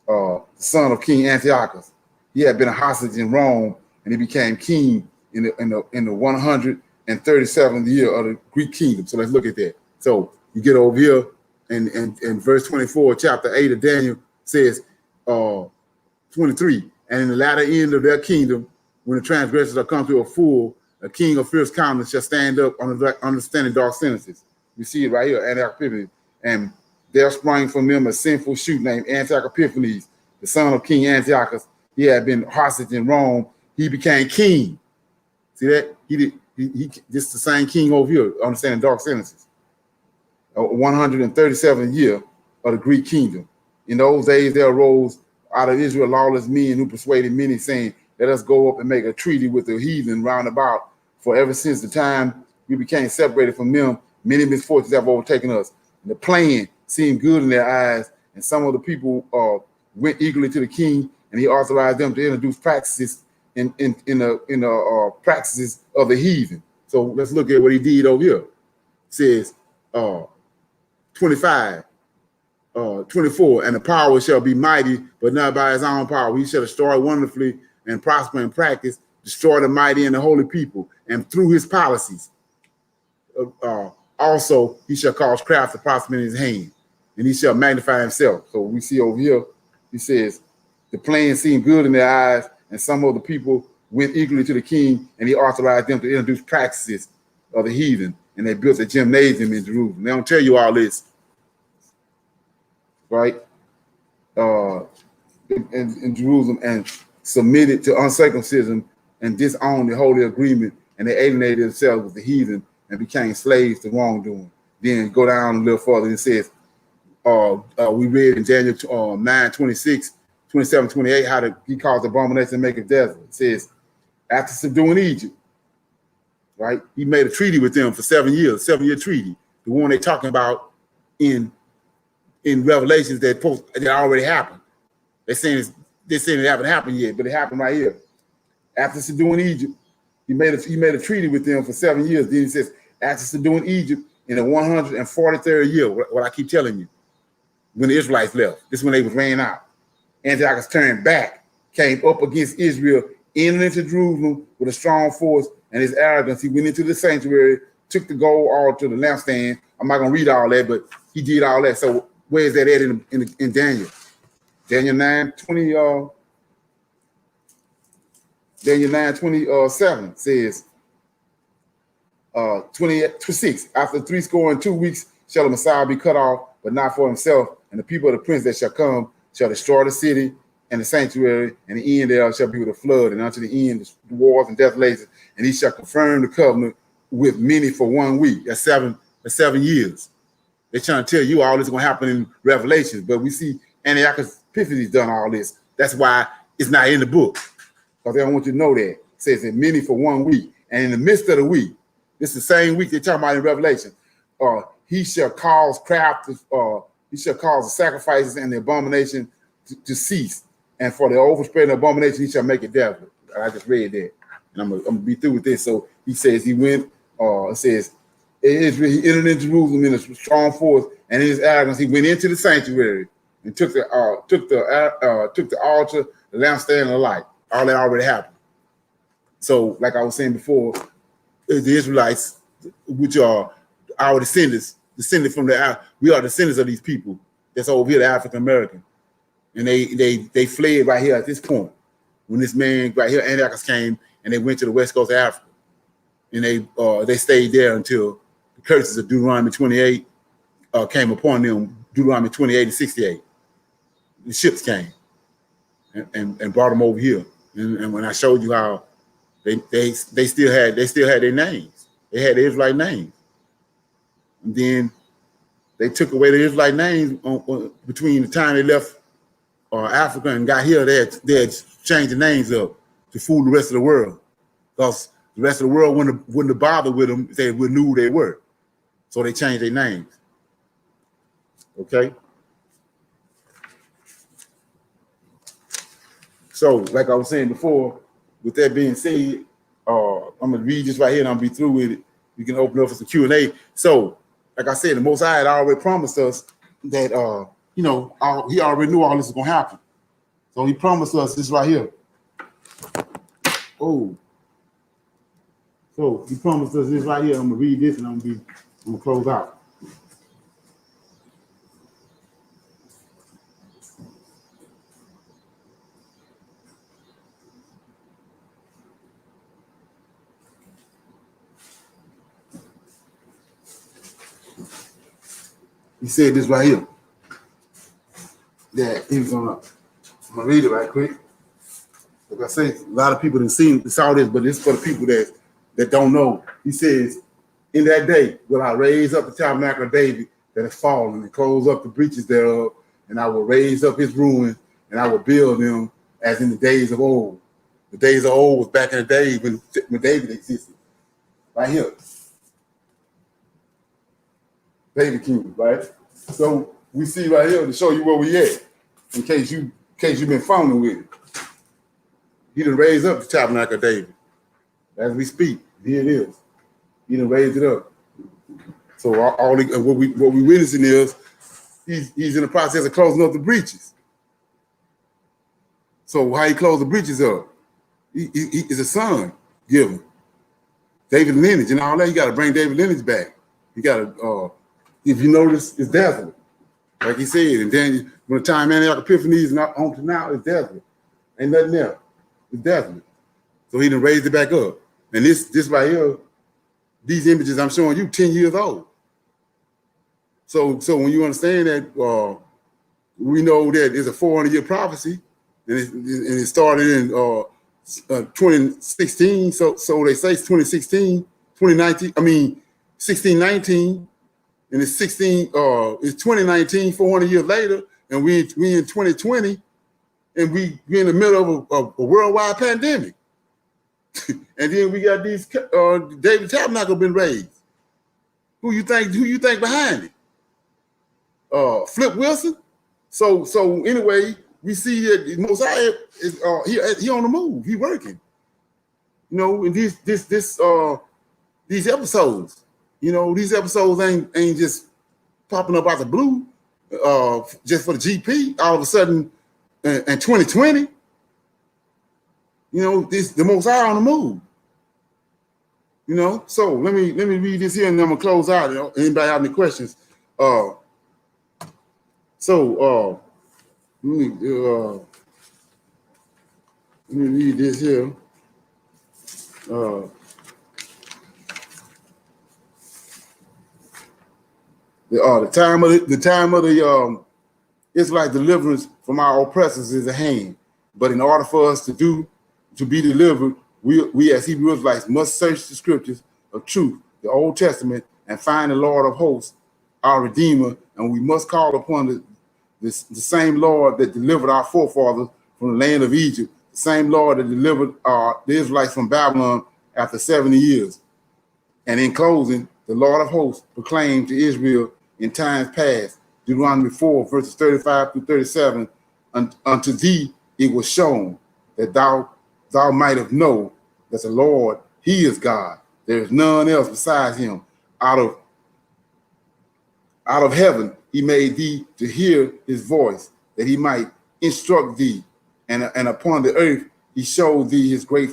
Speaker 1: the son of King Antiochus. He had been a hostage in Rome, and he became king in the 137th year of the Greek kingdom. So let's look at that. So you get over here, and verse 24, chapter 8 of Daniel says, 23. And in the latter end of their kingdom, when the transgressors are come to a full, a king of fierce countenance shall stand up understanding dark sentences. We see it right here, Antiochus Epiphanes. And there sprang from them a sinful shoot named Antiochus Epiphanes, the son of King Antiochus. He had been hostage in Rome. He became king. See that? He this is the same king over here, understanding dark sentences. 137th year of the Greek kingdom. In those days, there arose out of Israel lawless men who persuaded many, saying, let us go up and make a treaty with the heathen round about. For ever since the time we became separated from them, many misfortunes have overtaken us. And the plan seemed good in their eyes, and some of the people went eagerly to the king, and he authorized them to introduce practices in the practices of the heathen. So let's look at what he did over here. It says 25. 24, and the power shall be mighty, but not by his own power. He shall destroy wonderfully and prosper in practice, destroy the mighty and the holy people, and through his policies. Also, he shall cause craft to prosper in his hand, and he shall magnify himself. So we see over here, he says, the plan seemed good in their eyes, and some of the people went eagerly to the king, and he authorized them to introduce practices of the heathen, and they built a gymnasium in Jerusalem. They don't tell you all this, right? In Jerusalem, and submitted to uncircumcision and disowned the holy agreement, and they alienated themselves with the heathen and became slaves to wrongdoing. Then go down a little further, and it says, we read in Daniel 9, 26, 27, 28, how he caused abomination to make a desert. It says, after subduing Egypt, right, he made a treaty with them for 7 years, 7-year treaty, the one they're talking about in Revelations that already happened. They're saying it haven't happened yet, but it happened right here. After subduing Egypt, he made a treaty with them for 7 years. Then he says, after subduing Egypt in the 143rd year, what I keep telling you, when the Israelites left, this is when they was ran out. Antiochus turned back, came up against Israel, entered into Jerusalem with a strong force, and his arrogance. He went into the sanctuary, took the gold altar, the lampstand. I'm not going to read all that, but he did all that. So where is that at in Daniel? Daniel 9:20. Daniel 9:27 says, 26. After 62 weeks shall the Messiah be cut off, but not for himself, and the people of the prince that shall come shall destroy the city and the sanctuary, and the end thereof shall be with a flood, and unto the end the wars and desolations, and he shall confirm the covenant with many for 1 week. That's 7 years. They're trying to tell you all this is going to happen in Revelations, but we see Antiochus Epiphanes done all this. That's why it's not in the book, because they don't want you to know that. It says that many for 1 week, and in the midst of the week, this is the same week they're talking about in Revelation. He shall cause he shall cause the sacrifices and the abomination to cease, and for the overspreading abomination he shall make it desolate. I just read that, and I'm gonna be through with this. So he says he went. It says he entered into Jerusalem in a strong force, and in his arrogance he went into the sanctuary and took the altar, the lampstand, and the light. All that already happened. So, like I was saying before, the Israelites, which are our descendants, descended from we are descendants of these people that's over here, the African American. And they fled right here at this point. When this man right here, Antiochus, came and they went to the west coast of Africa. And they stayed there until the curses of Deuteronomy 28 came upon them, Deuteronomy 28 and 68. The ships came and brought them over here. And when I showed you how they still had their names. They had the Israelite names. And then they took away the Israelite names between the time they left Africa and got here. They had changed the names up to fool the rest of the world, because the rest of the world wouldn't have bothered with them if they knew who they were. So they changed their names. Okay. So, like I was saying before, with that being said, I'm gonna read this right here and I'll be through with it. You can open up for some Q&A. So, like I said, the Most High had already promised us that he already knew all this was gonna happen. So he promised us this right here. Oh. So he promised us this right here. I'm gonna read this and I'm gonna close out. He said this right here. That he was I'm gonna read it right quick. Like I say, a lot of people saw this, but it's for the people that don't know. He says, in that day will I raise up the tabernacle of David that has fallen, and close up the breaches thereof, and I will raise up his ruins, and I will build them as in the days of old. The days of old was back in the day when David existed. Right here. David King, right? So we see right here to show you where we at, in case you've been following with it. He done raised up the tabernacle of David. As we speak, here it is. He done raised it up. So what we witnessing is he's in the process of closing up the breaches. So how he closed the breaches up? He is a son given. David lineage and all that. You got to bring David lineage back. You got to, if you notice, it's desolate, like he said. And then when the time Antioch Epiphanes and on to now, it's desolate. Ain't nothing there. It's desolate. So he done raised it back up. And this right here, these images I'm showing you, 10 years old. So when you understand that, we know that it's a 400-year prophecy, and it started in 2016. So they say it's 2016, 2019. I mean 1619, and it's 2019, 400 years later, and we in 2020, and we in the middle of a worldwide pandemic. And then we got these David Tabernacle been raised. Who you think behind it? Flip Wilson. So anyway, we see that Mosiah is he on the move. He working. You know, and these episodes. You know, these episodes ain't just popping up out the blue. Just for the GP, all of a sudden in 2020. You know, the Most High on the move. You know, so let me read this here and then I'm gonna close out. You know, anybody have any questions? Let me read this here. The time of the Israelite deliverance from our oppressors is at hand. But in order for us to be delivered, we as Hebrew Israelites must search the scriptures of truth, the Old Testament, and find the Lord of hosts, our Redeemer, and we must call upon the same Lord that delivered our forefathers from the land of Egypt, the same Lord that delivered the Israelites from Babylon after 70 years. And in closing, the Lord of hosts proclaimed to Israel in times past, Deuteronomy 4, verses 35 through 37, unto thee it was shown that thou might have known that the Lord, he is God. There is none else besides him. Out of heaven, he made thee to hear his voice, that he might instruct thee. And upon the earth, he showed thee his great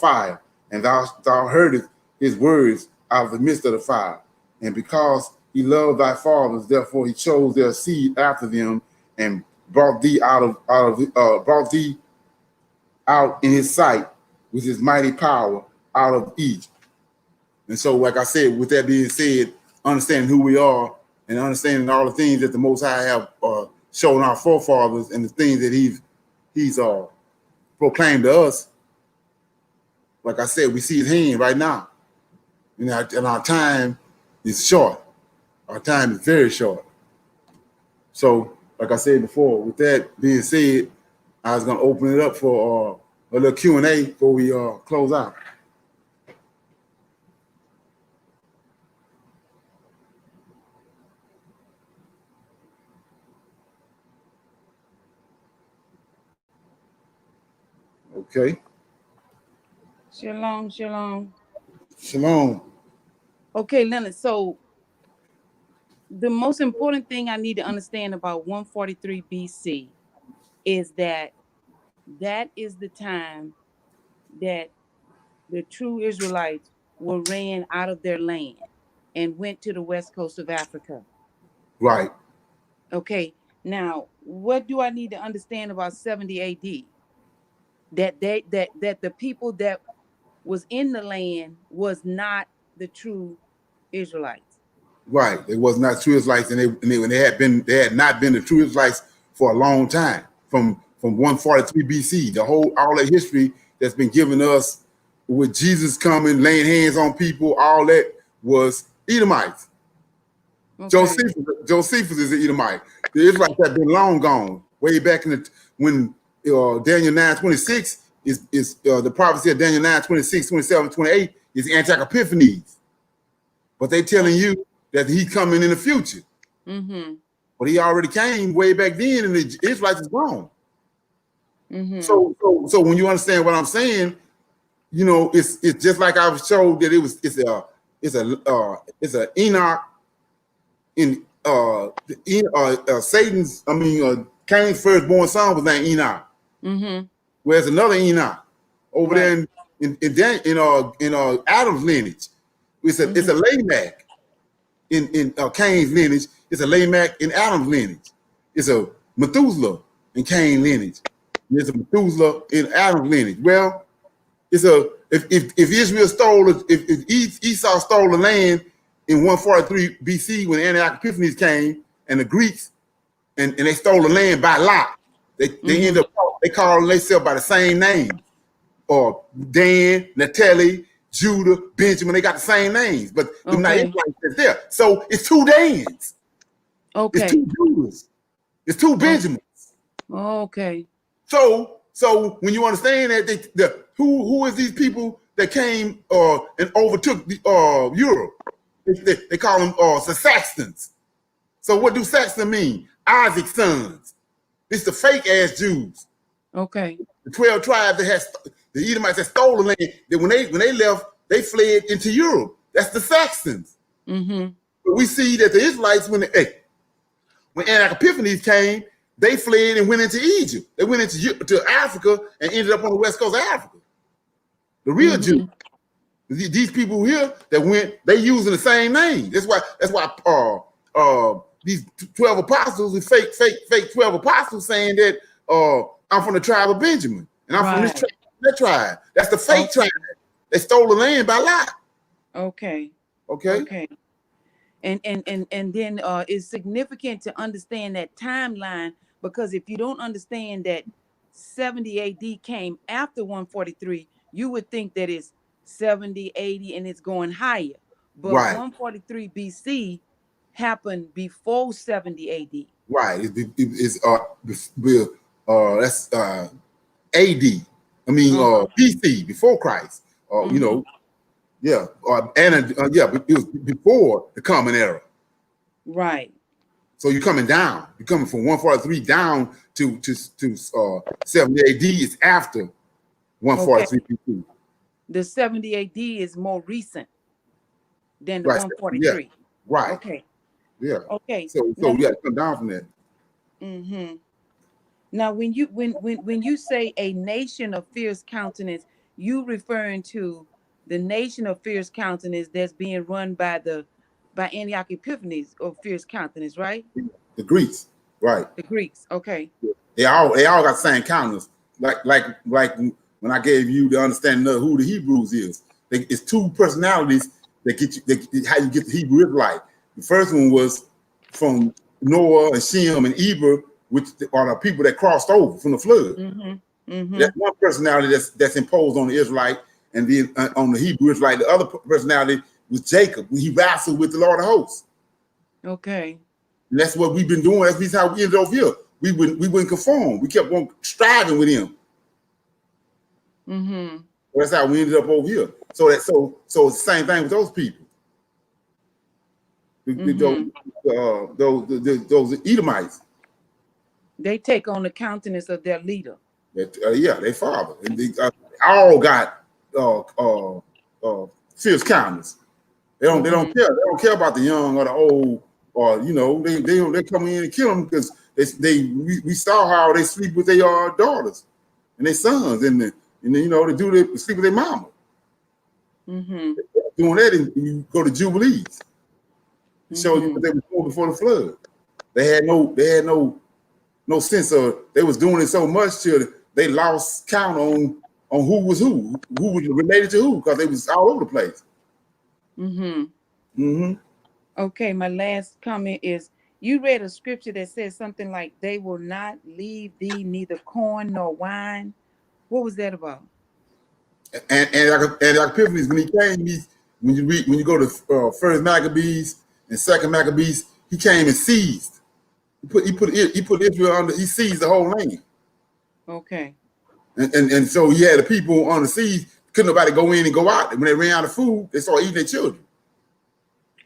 Speaker 1: fire, and thou heardest his words out of the midst of the fire. And because He loved thy fathers, therefore he chose their seed after them, and brought thee brought thee out in his sight with his mighty power out of Egypt. And so, like I said, with that being said, understanding who we are and understanding all the things that the Most High have shown our forefathers and the things that he's proclaimed to us. Like I said, we see his hand right now, and our time is short. Our time is very short. So, like I said before, with that being said, I was going to open it up for a little Q&A before we close out. Okay.
Speaker 2: Shalom, shalom.
Speaker 1: Shalom.
Speaker 2: Okay, Leonard. So the most important thing I need to understand about 143 BC is that is the time that the true Israelites were ran out of their land and went to the west coast of Africa.
Speaker 1: Right.
Speaker 2: Okay. Now, what do I need to understand about 70 AD? That the people that was in the land was not the true Israelites.
Speaker 1: Right. It was not true Israelites, and they had not been the true Israelites for a long time. From 143 BC, all that history that's been given us with Jesus coming, laying hands on people, all that was Edomites. Okay. Josephus is an Edomite. The Israelites have been long gone, way back when Daniel 9:26 is the prophecy of Daniel 9:26, 27, 28 is Antioch-Epiphanes. But they telling you that he's coming in the future.
Speaker 2: Mm-hmm.
Speaker 1: But he already came way back then, and the Israelites is gone.
Speaker 2: Mm-hmm.
Speaker 1: So when you understand what I'm saying, you know, it's just like I was showed that it's a Enoch in Satan's, Cain's firstborn son was named Enoch.
Speaker 2: Mm-hmm.
Speaker 1: Whereas another Enoch over there in Adam's lineage, it's a Lamech in Cain's lineage. It's a Lamech in Adam's lineage. It's a Methuselah in Cain's lineage. There's a Methuselah in Adam's lineage. Well, it's if Israel if Esau stole the land in 143 BC when Antioch Epiphanes came and the Greeks and they stole the land by lot, they end up calling themselves by the same name, or Dan, Naphtali, Judah, Benjamin. They got the same names, but they're not Israelites there. So it's two Dans.
Speaker 2: Okay.
Speaker 1: It's two Judahs. It's two Benjamins.
Speaker 2: Okay.
Speaker 1: So when you understand that, who is these people that came and overtook Europe? They call them the Saxons. So what do Saxon mean? Isaac's sons. It's the fake ass Jews.
Speaker 2: Okay.
Speaker 1: The 12 tribes the Edomites that stole the land. That when they left, they fled into Europe. That's the Saxons.
Speaker 2: Mm-hmm.
Speaker 1: But we see that the Israelites, when Antioch Epiphanes came, they fled and went into Egypt. They went to Africa and ended up on the west coast of Africa. The real Jews. These people here that went, they using the same name. That's why these 12 apostles is fake 12 apostles saying that I'm from the tribe of Benjamin and I'm from this tribe, that tribe. That's the fake tribe. They stole the land by lot. Okay.
Speaker 2: And then it's significant to understand that timeline, because if you don't understand that 70 AD came after 143, you would think that it's 70, 80, and it's going higher. But 143 BC happened before 70 AD.
Speaker 1: Right. That's AD. BC, before Christ. You know, yeah. But it was before the Common Era.
Speaker 2: Right.
Speaker 1: So you're coming down. You're coming from 143 down to 70 AD is after 143 BC.
Speaker 2: The 70 AD is more recent than the 143.
Speaker 1: Yeah. Right.
Speaker 2: Okay.
Speaker 1: Yeah.
Speaker 2: Okay.
Speaker 1: So you got to come down from that.
Speaker 2: Mm-hmm. Now, when you say a nation of fierce countenance, you referring to the nation of fierce countenance that's being run by the by Antioch Epiphanes or fierce countenance, right?
Speaker 1: The Greeks, right?
Speaker 2: The Greeks. Okay.
Speaker 1: They all got the same countenance. Like when I gave you the understanding of who the Hebrews is. It's two personalities that get you how you get the Hebrew Israelite. The first one was from Noah and Shem and Eber, which are the people that crossed over from the flood. That's one personality that's imposed on the Israelite, and then on the Hebrew Israelite, the other personality was Jacob when he wrestled with the Lord of hosts.
Speaker 2: Okay.
Speaker 1: And that's what we've been doing. That's how we ended over here. We wouldn't conform. We kept on striving with him. That's how we ended up over here. So it's the same thing with those people. Those Edomites.
Speaker 2: They take on the countenance of their leader.
Speaker 1: Yeah, their father. And they all got fierce countenance. They don't care. They don't care about the young or the old, or they come in and kill them because we saw how they sleep with their daughters and their sons, and they sleep with their mama. Doing that, and you go to Jubilees. Show you what they were doing before the flood. They had no sense of, they was doing it so much till they lost count on who was related to who, because they was all over the place.
Speaker 2: Okay, my last comment is, you read a scripture that says something like, they will not leave thee neither corn nor wine. What was that about?
Speaker 1: And Epiphanies, when he came, when you go to First Maccabees and Second Maccabees, he came and seized. He put Israel under. He seized the whole land.
Speaker 2: Okay.
Speaker 1: And so he had the people on the siege. Couldn't nobody go in and go out. And when they ran out of food, they started eating their children.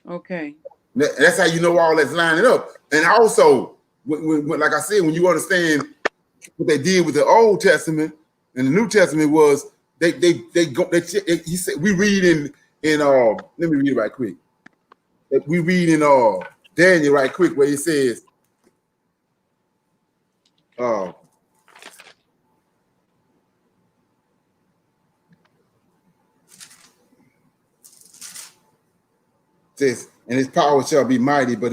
Speaker 2: Okay.
Speaker 1: That's how you know all that's lining up. And also, when like I said, when you understand what they did with the Old Testament and the New Testament was he said, we read in let me read it right quick. We read in Daniel right quick where he says says, and his power shall be mighty, but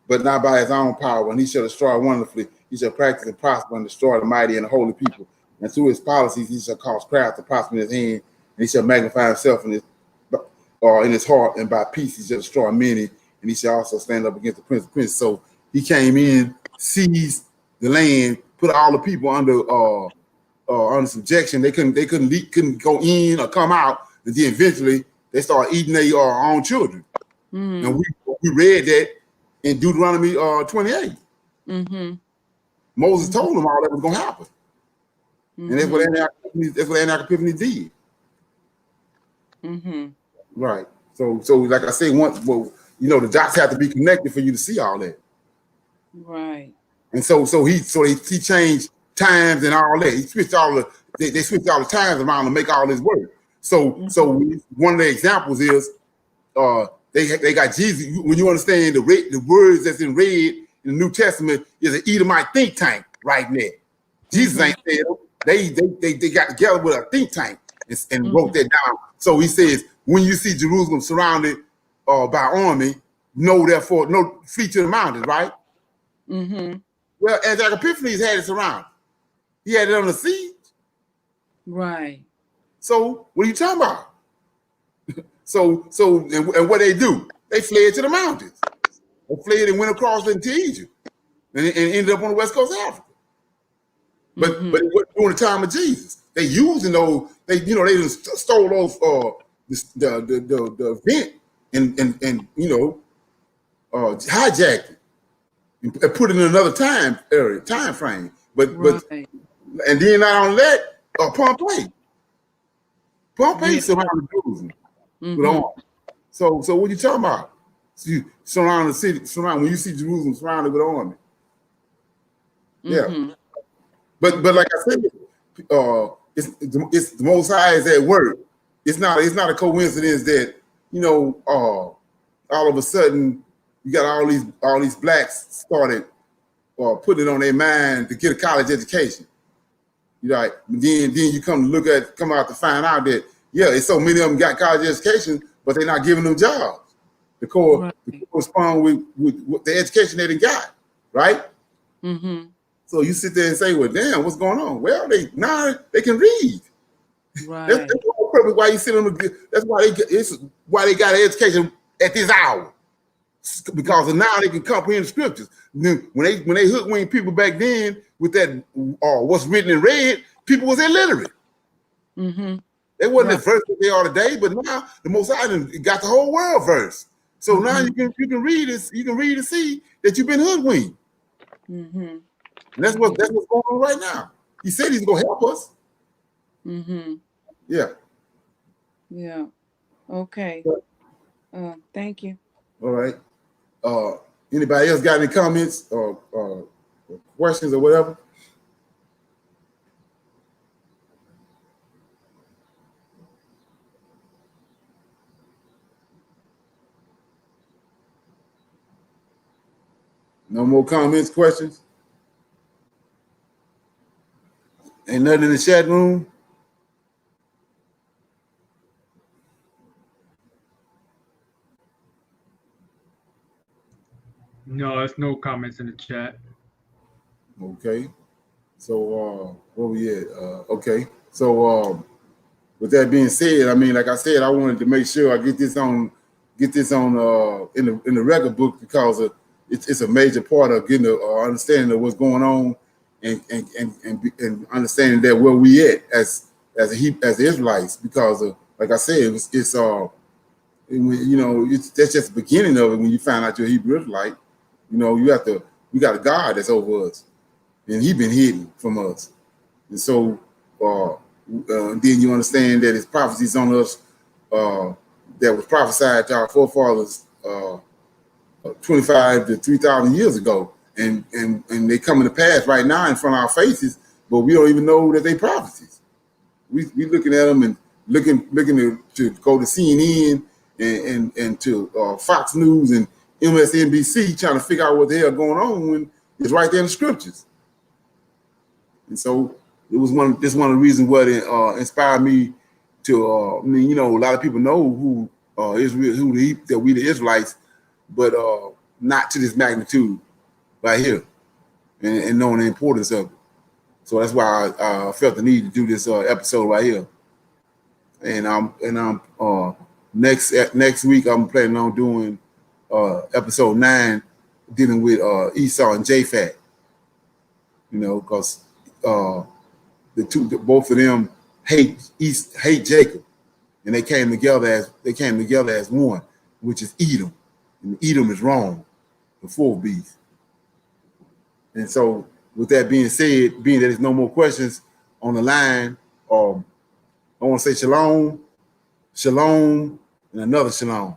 Speaker 1: but not by his own power, and he shall destroy wonderfully. He shall practice and prosper and destroy the mighty and the holy people. And through his policies, he shall cause craft to prosper in his hand, and he shall magnify himself in his heart, and by peace he shall destroy many, and he shall also stand up against the prince of princes. So he came in, seized the land, put all the people under subjection. They couldn't go in or come out, and then eventually they started eating their own children. And we read that in Deuteronomy 28. Moses told them all that was going to happen. And that's what Antioch Epiphanes did. Right. So like I say, the dots have to be connected for you to see all that.
Speaker 2: Right.
Speaker 1: And so he changed times and all that. He switched they switched all the times around to make all this work. So one of the examples is they got Jesus. When you understand the words that's in red in the New Testament is an Edomite think tank right there. Jesus ain't said them. They got together with a think tank and wrote that down. So he says, when you see Jerusalem surrounded by army, therefore flee to the mountains, right? Well, Antioch Epiphanes had it surrounded. He had it on the siege.
Speaker 2: Right.
Speaker 1: So what are you talking about? And what they do? They fled to the mountains. They fled and went across into Egypt and ended up on the west coast of Africa. But it wasn't during the time of Jesus. They using those. They just stole those the event and hijacked it and put it in another time frame. But and then not only that, Pompey surrounded Jerusalem with arms. So what you talking about? You surround the city, when you see Jerusalem surrounded with army. Yeah. But like I said, it's the Most High is at work. It's not a coincidence that all of a sudden you got all these blacks started putting it on their mind to get a college education. Then you come out to find out that it's so many of them got college education, but they're not giving them jobs to correspond with the education they got, right?
Speaker 2: Mm-hmm.
Speaker 1: So you sit there and say, well, damn, what's going on? Well, they can read.
Speaker 2: Right.
Speaker 1: That's the whole purpose why you sit on that's why it's why they got an education at this hour. Because now they can comprehend the scriptures. When they hook wing people back then with that what's written in red, people was illiterate.
Speaker 2: Mm-hmm.
Speaker 1: They wasn't as versed as they are today, but now the Most High got the whole world versed. So now you can read this, you can read and see that you've been hoodwinked.
Speaker 2: Mm-hmm.
Speaker 1: And that's what's going on right now. He said he's gonna help us.
Speaker 2: Mm-hmm.
Speaker 1: Yeah.
Speaker 2: Yeah. Okay. Thank you.
Speaker 1: All right. Anybody else got any comments or questions or whatever? No more comments, questions? Ain't nothing in the chat room?
Speaker 3: No, there's no comments in the chat.
Speaker 1: Okay. So where we at? Okay. So with that being said, I mean, like I said, I wanted to make sure I get this on in the record book because it's a major part of getting an understanding of what's going on and understanding that where we at as the Israelites, because like I said, it's that's just the beginning of it. When you find out you're a Hebrew Israelite, we got a God that's over us, and He been hidden from us, and so then you understand that His prophecies on us that was prophesied to our forefathers 25 to 3,000 years ago, and they coming to pass right now in front of our faces, but we don't even know that they prophecies. We looking at them and looking to go to CNN and to Fox News and MSNBC trying to figure out what the hell going on when it's right there in the scriptures. And so it was one of the reasons what inspired me to a lot of people know who that we the Israelites, but not to this magnitude right here, and knowing the importance of it. So that's why I felt the need to do this episode right here. And I'm next week I'm planning on doing episode 9, dealing with Esau and Japhet. Because both of them hate Jacob, and they came together as one, which is Edom. And Edom is wrong, the fourth beast. And so, with that being said, being that there's no more questions on the line, I want to say shalom, and another shalom.